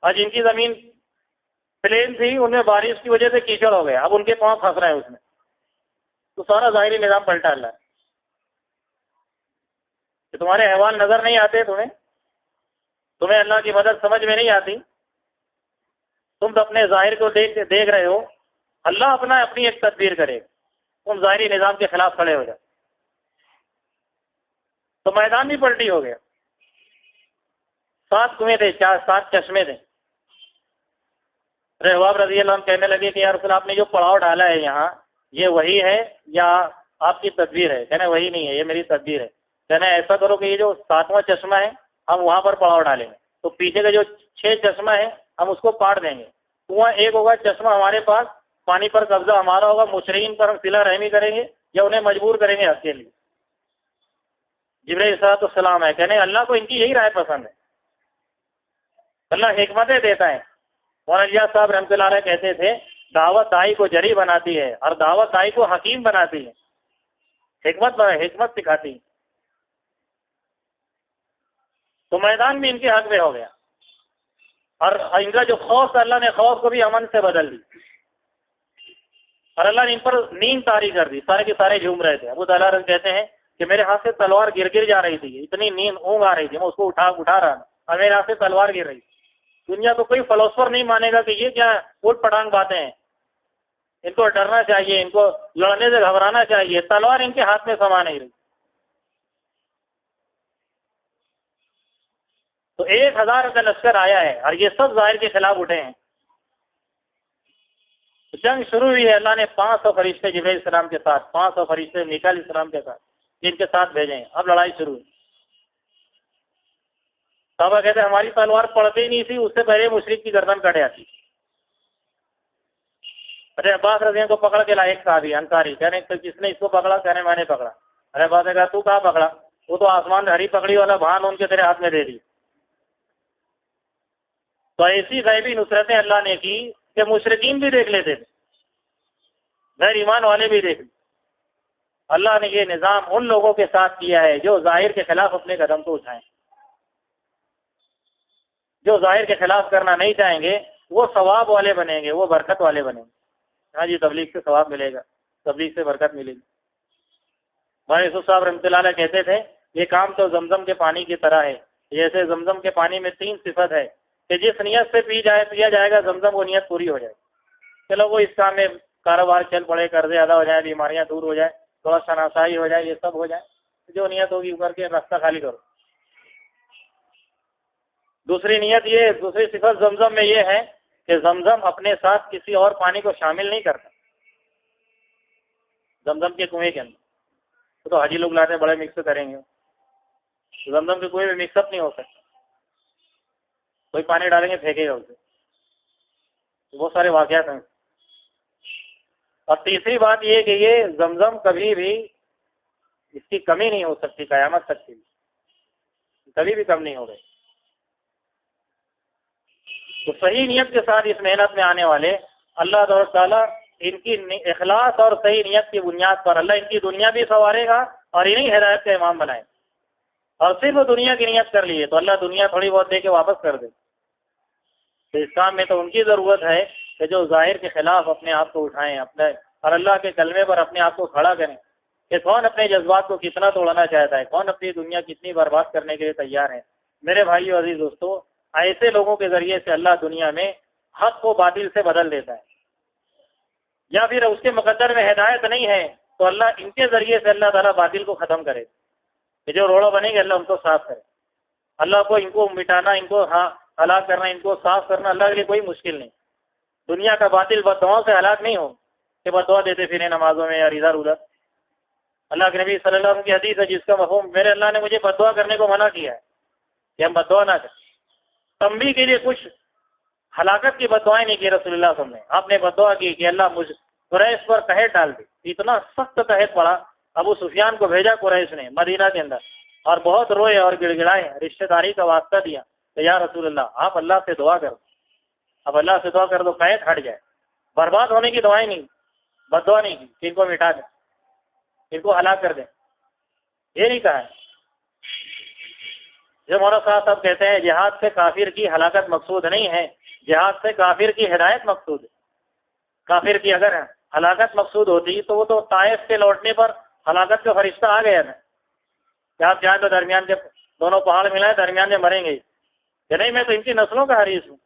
Speaker 2: آج ان کی زمین پلین تھی، ان میں بارش کی وجہ سے کیچڑ ہو گیا. اب ان کے پاؤں پھنس رہے ہیں اس میں. تو سارا ظاہری نظام پلٹا اللہ ہے کہ تمہارے احوال نظر نہیں آتے، تمہیں اللہ کی مدد سمجھ میں نہیں آتی. تم تو اپنے ظاہر کو دیکھ رہے ہو. اللہ اپنی ایک تدبیر کرے، تم ظاہری نظام کے خلاف کھڑے ہو جاؤ. تو میدان بھی پلٹی ہو گیا. 7 کنویں تھے، 7 چشمے تھے. رحباب رضی اللہ عنہ کہنے لگے کہ یا رسول آپ نے جو پڑاؤ ڈالا ہے یہاں، یہ وہی ہے یا آپ کی تدبیر ہے؟ کہنا وہی نہیں ہے، یہ میری تدبیر ہے. کہنا ایسا کرو کہ یہ جو 7واں چشمہ ہے ہم وہاں پر پڑاؤ ڈالیں گے، تو پیچھے کا جو 6 چشمہ ہے ہم اس کو کاٹ دیں گے. کنواں ایک ہوگا، چشمہ ہمارے پاس، پانی پر قبضہ ہمارا ہوگا. مشرکین پر ہم صلہ رحمی کریں گے یا انہیں مجبور کریں گے حق کے لیے. جبرائیل علیہ السلام ہے کہنے اللہ کو ان کی یہی رائے پسند ہے. اللہ حکمتیں دیتا ہے. مولانا صاحب رحمۃ اللہ علیہ کہتے تھے دعوت دائی کو جری بناتی ہے اور دعوت دائی کو حکیم بناتی ہے. حکمت سکھاتی ہے. تو میدان بھی ان کے حق میں ہو گیا اور ان کا جو خوف تھا اللہ نے خوف کو بھی امن سے بدل دی اور اللہ نے ان پر نیند طاری کر دی. سارے کے سارے جھوم رہے تھے. ابو طلحہ کہتے ہیں کہ میرے ہاتھ سے تلوار گر جا رہی تھی، اتنی نیند اونگ آ رہی تھی، میں اس کو اٹھا رہا اور میرے ہاتھ سے تلوار گر رہی تھی. دنیا تو کوئی فلسفر نہیں مانے گا کہ یہ کیا اوٹ پٹانگ باتیں ہیں، ان کو ڈرنا چاہیے، ان کو لڑنے سے گھبرانا چاہیے. تلوار ان کے ہاتھ میں سما نہیں رہی. تو 1000 کا لشکر آیا ہے اور یہ سب ظاہر کے خلاف اٹھے ہیں. جنگ شروع ہوئی ہے. اللہ نے 500 فرشتے جبرائیل السلام کے ساتھ، 500 فرشتے میکائیل علیہ السلام کے ساتھ، جن کے ساتھ بھیجے ہیں. اب لڑائی شروع ہوئی. صحابہ کہتے ہیں ہماری تلوار پڑتی ہی نہیں تھی، اس سے پہلے مشرک کی گردن کٹ جاتی. ارے عباس رضی اللہ کو پکڑ کے لائے ایک صحابی انصاری، کہنے کس نے اس کو پکڑا؟ کہنے میں نے پکڑا. ارے عباس نے کہا تو کہاں پکڑا؟ وہ تو آسمان ہری پکڑی والا بھان ان کے تیرے ہاتھ میں دے دی. تو ایسی غیبی نصرتیں اللہ نے کی کہ مشرکین بھی دیکھ لیتے تھے، غیر ایمان والے بھی دیکھ لیتے. اللہ نے یہ نظام ان لوگوں کے ساتھ کیا ہے جو ظاہر کے خلاف اپنے قدم کو اٹھائیں. جو ظاہر کے خلاف کرنا نہیں چاہیں گے وہ ثواب والے بنیں گے، وہ برکت والے بنیں گے. ہاں جی تبلیغ سے ثواب ملے گا، تبلیغ سے برکت ملے گی. ہمارے یوسف صاحب رحمۃ اللہ علیہ کہتے تھے یہ کام تو زمزم کے پانی کی طرح ہے، جیسے زمزم کے پانی میں 3 صفت ہے کہ جس نیت سے پیا جائے گا زمزم وہ نیت پوری ہو جائے، چلو وہ اس کام میں کاروبار چل پڑے، قرضے ادا ہو جائے، بیماریاں دور ہو جائے، تھوڑا شناسائی ہو جائے، یہ سب ہو جائے، جو نیت ہوگی کر کے راستہ خالی کرو۔ دوسری صفت زمزم میں یہ ہے کہ زمزم اپنے ساتھ کسی اور پانی کو شامل نہیں کرتا۔ زمزم کے کنویں کے اندر تو حاجی لوگ لاتے ہیں بڑے مکس کریں گے، زمزم کے کنویں میں مکس اپ نہیں ہو سکتا، کوئی پانی ڈالیں گے پھینکے گا اسے، بہت سارے واقعات ہیں۔ اور تیسری بات یہ کہ یہ زمزم کبھی بھی اس کی کمی نہیں ہو سکتی، قیامت تک کی کبھی بھی کم نہیں ہو گئی۔ تو صحیح نیت کے ساتھ اس محنت میں آنے والے اللہ تعالیٰ ان کی اخلاص اور صحیح نیت کی بنیاد پر اللہ ان کی دنیا بھی سنوارے گا اور انہیں ہدایت کا امام بنائے۔ اور صرف دنیا کی نیت کر لیے تو اللہ دنیا تھوڑی بہت دے کے واپس کر دے۔ تو اس کام میں تو ان کی ضرورت ہے کہ جو ظاہر کے خلاف اپنے آپ کو اٹھائیں اپنے اور اللہ کے کلمے پر اپنے آپ کو کھڑا کریں کہ کون اپنے جذبات کو کتنا توڑنا چاہتا ہے، کون اپنی دنیا کتنی برباد کرنے کے لیے تیار ہے۔ میرے بھائیو عزیز دوستو، ایسے لوگوں کے ذریعے سے اللہ دنیا میں حق کو باطل سے بدل دیتا ہے، یا پھر اس کے مقدر میں ہدایت نہیں ہے تو اللہ ان کے ذریعے سے اللہ تعالیٰ باطل کو ختم کرے کہ جو روڑا بنے گے اللہ ان کو صاف کرے۔ اللہ کو ان کو مٹانا، ان کو ہلاک کرنا، ان کو صاف کرنا اللہ کے لیے کوئی مشکل نہیں۔ دنیا کا باطل بددعاؤں سے ہلاک نہیں ہو کہ بددعا دیتے پھریں نمازوں میں یا ادھر ادھر۔ اللہ کے نبی صلی اللہ علیہ وسلم کی حدیث ہے جس کا مفہوم میرے اللہ نے مجھے بددعا کرنے کو منع کیا ہے کہ ہم بددعا نہ کریں۔ تنبیہ کے لیے کچھ ہلاکت کی بددعائیں نہیں کی رسول اللہ صلی اللہ علیہ وسلم نے، آپ نے بددعا کی کہ اللہ مجھ قریش پر قحط ڈال دے۔ اتنا سخت قحط پڑا، ابو سفیان کو بھیجا قریش نے مدینہ کے اندر اور بہت روئے اور گڑ گڑائے، رشتہ داری کا واسطہ دیا کہ یا رسول اللہ آپ اللہ سے دعا کرو، اب اللہ سے دعا کر دو قحط ہٹ جائے۔ برباد ہونے کی دعائیں نہیں، بددعا نہیں کی کہ ان کو مٹا دیں، ان کو ہلاک کر دیں، یہ نہیں کہا ہے۔ جو مولانا صاحب کہتے ہیں جہاد سے کافر کی ہلاکت مقصود نہیں ہے، جہاد سے کافر کی ہدایت مقصود ہے۔ کافر کی اگر ہلاکت مقصود ہوتی تو وہ تو طائف کے لوٹنے پر ہلاکت کا فرشتہ آ گیا نا کہ آپ جائیں تو درمیان کے دونوں پہاڑ ملائیں، درمیان میں مریں گے کہ نہیں، میں تو ان کی نسلوں کا حریث ہوں۔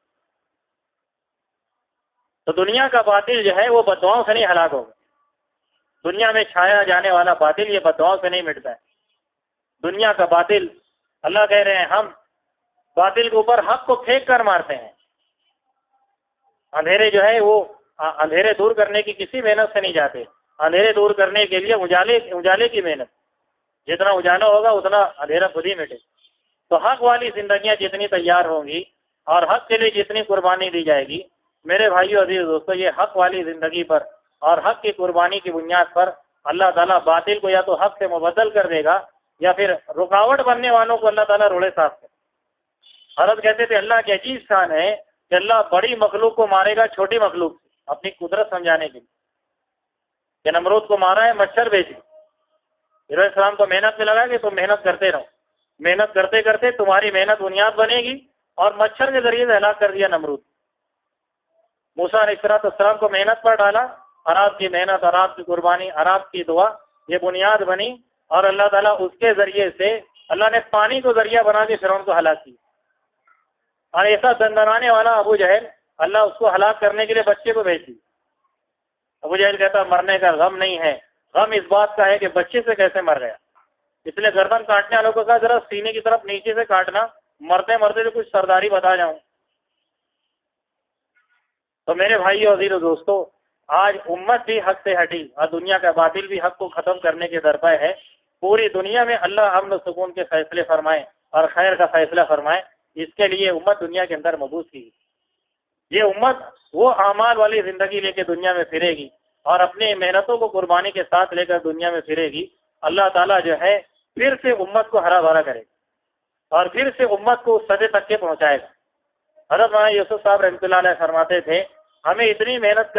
Speaker 2: تو دنیا کا باطل جو ہے وہ بددعاؤں سے نہیں ہلاک ہوگا، دنیا میں چھایا جانے والا باطل یہ بددعاؤں سے نہیں مٹتا ہے۔ دنیا کا باطل اللہ کہہ رہے ہیں ہم باطل کے اوپر حق کو پھینک کر مارتے ہیں۔ اندھیرے جو ہے وہ اندھیرے دور کرنے کی کسی محنت سے نہیں جاتے، اندھیرے دور کرنے کے لیے اجالے کی محنت، جتنا اجالا ہوگا اتنا اندھیرا خود ہی مٹے۔ تو حق والی زندگیاں جتنی تیار ہوں گی اور حق کے لیے جتنی قربانی دی جائے گی، میرے بھائیو عزیز دوستو، یہ حق والی زندگی پر اور حق کی قربانی کی بنیاد پر اللہ تعالیٰ باطل کو یا تو حق سے مبدل کر دے گا یا پھر رکاوٹ بننے والوں کو اللہ تعالیٰ روڑے صاف کرے۔ حضرت کہتے تھے اللہ کی عجیب شان ہے کہ اللہ بڑی مخلوق کو مارے گا چھوٹی مخلوق سے اپنی قدرت سمجھانے کے لیے۔ کہ نمرود کو مارا ہے مچھر بھیجی، علیہ السلام کو محنت میں لگا کہ تم محنت کرتے رہو، محنت کرتے کرتے تمہاری محنت بنیاد بنے گی اور مچھر کے ذریعے سے ہلاک کر دیا نمرود۔ موسیٰ علیہ السلام کو محنت پر ڈالا اور آپ کی محنت اور آپ کی قربانی اور آپ کی دعا یہ بنیاد بنی اور اللہ تعالیٰ اس کے ذریعے سے اللہ نے پانی کو ذریعہ بنا کے فرعون کو ہلاک کیا۔ اور ایسا دندنانے والا ابو جہل اللہ اس کو ہلاک کرنے کے لیے بچے کو بھیج دی۔ ابو جہل کہتا مرنے کا غم نہیں ہے، غم اس بات کا ہے کہ بچے سے کیسے مر گیا۔ اس لیے گردن کاٹنے والوں کو کہا ذرا سینے کی طرف نیچے سے کاٹنا، مرتے مرتے تو کچھ سرداری بتا جاؤں۔ تو میرے بھائی اور عزیز دوستو، آج امت بھی حق سے ہٹی اور دنیا کا باطل بھی حق کو ختم کرنے کے درپے ہے۔ پوری دنیا میں اللہ امن و سکون کے فیصلے فرمائے اور خیر کا فیصلہ فرمائے، اس کے لیے امت دنیا کے اندر مبعوث کی۔ یہ امت وہ اعمال والی زندگی لے کے دنیا میں پھرے گی اور اپنی محنتوں کو قربانی کے ساتھ لے کر دنیا میں پھرے گی۔ اللہ تعالیٰ جو ہے پھر سے امت کو ہرا بھرا کرے گا اور پھر سے امت کو اس سطح تک کے پہنچائے گا۔ حضرت مولانا یوسف صاحب رحمۃ اللہ علیہ فرماتے تھے ہمیں اتنی محنت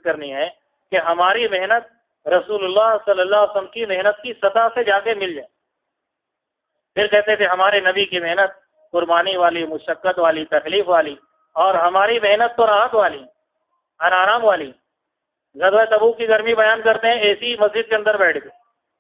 Speaker 2: کرنی ہے کہ ہماری محنت رسول اللہ صلی اللہ علیہ وسلم کی محنت کی سطح سے جا کے مل جائے۔ پھر کہتے تھے ہمارے نبی کی محنت قربانی والی، مشقت والی، تکلیف والی، اور ہماری محنت تو راحت والی، آرام والی۔ غزوہ تبوک کی گرمی بیان کرتے ہیں، اے سی مسجد کے اندر بیٹھ گئے،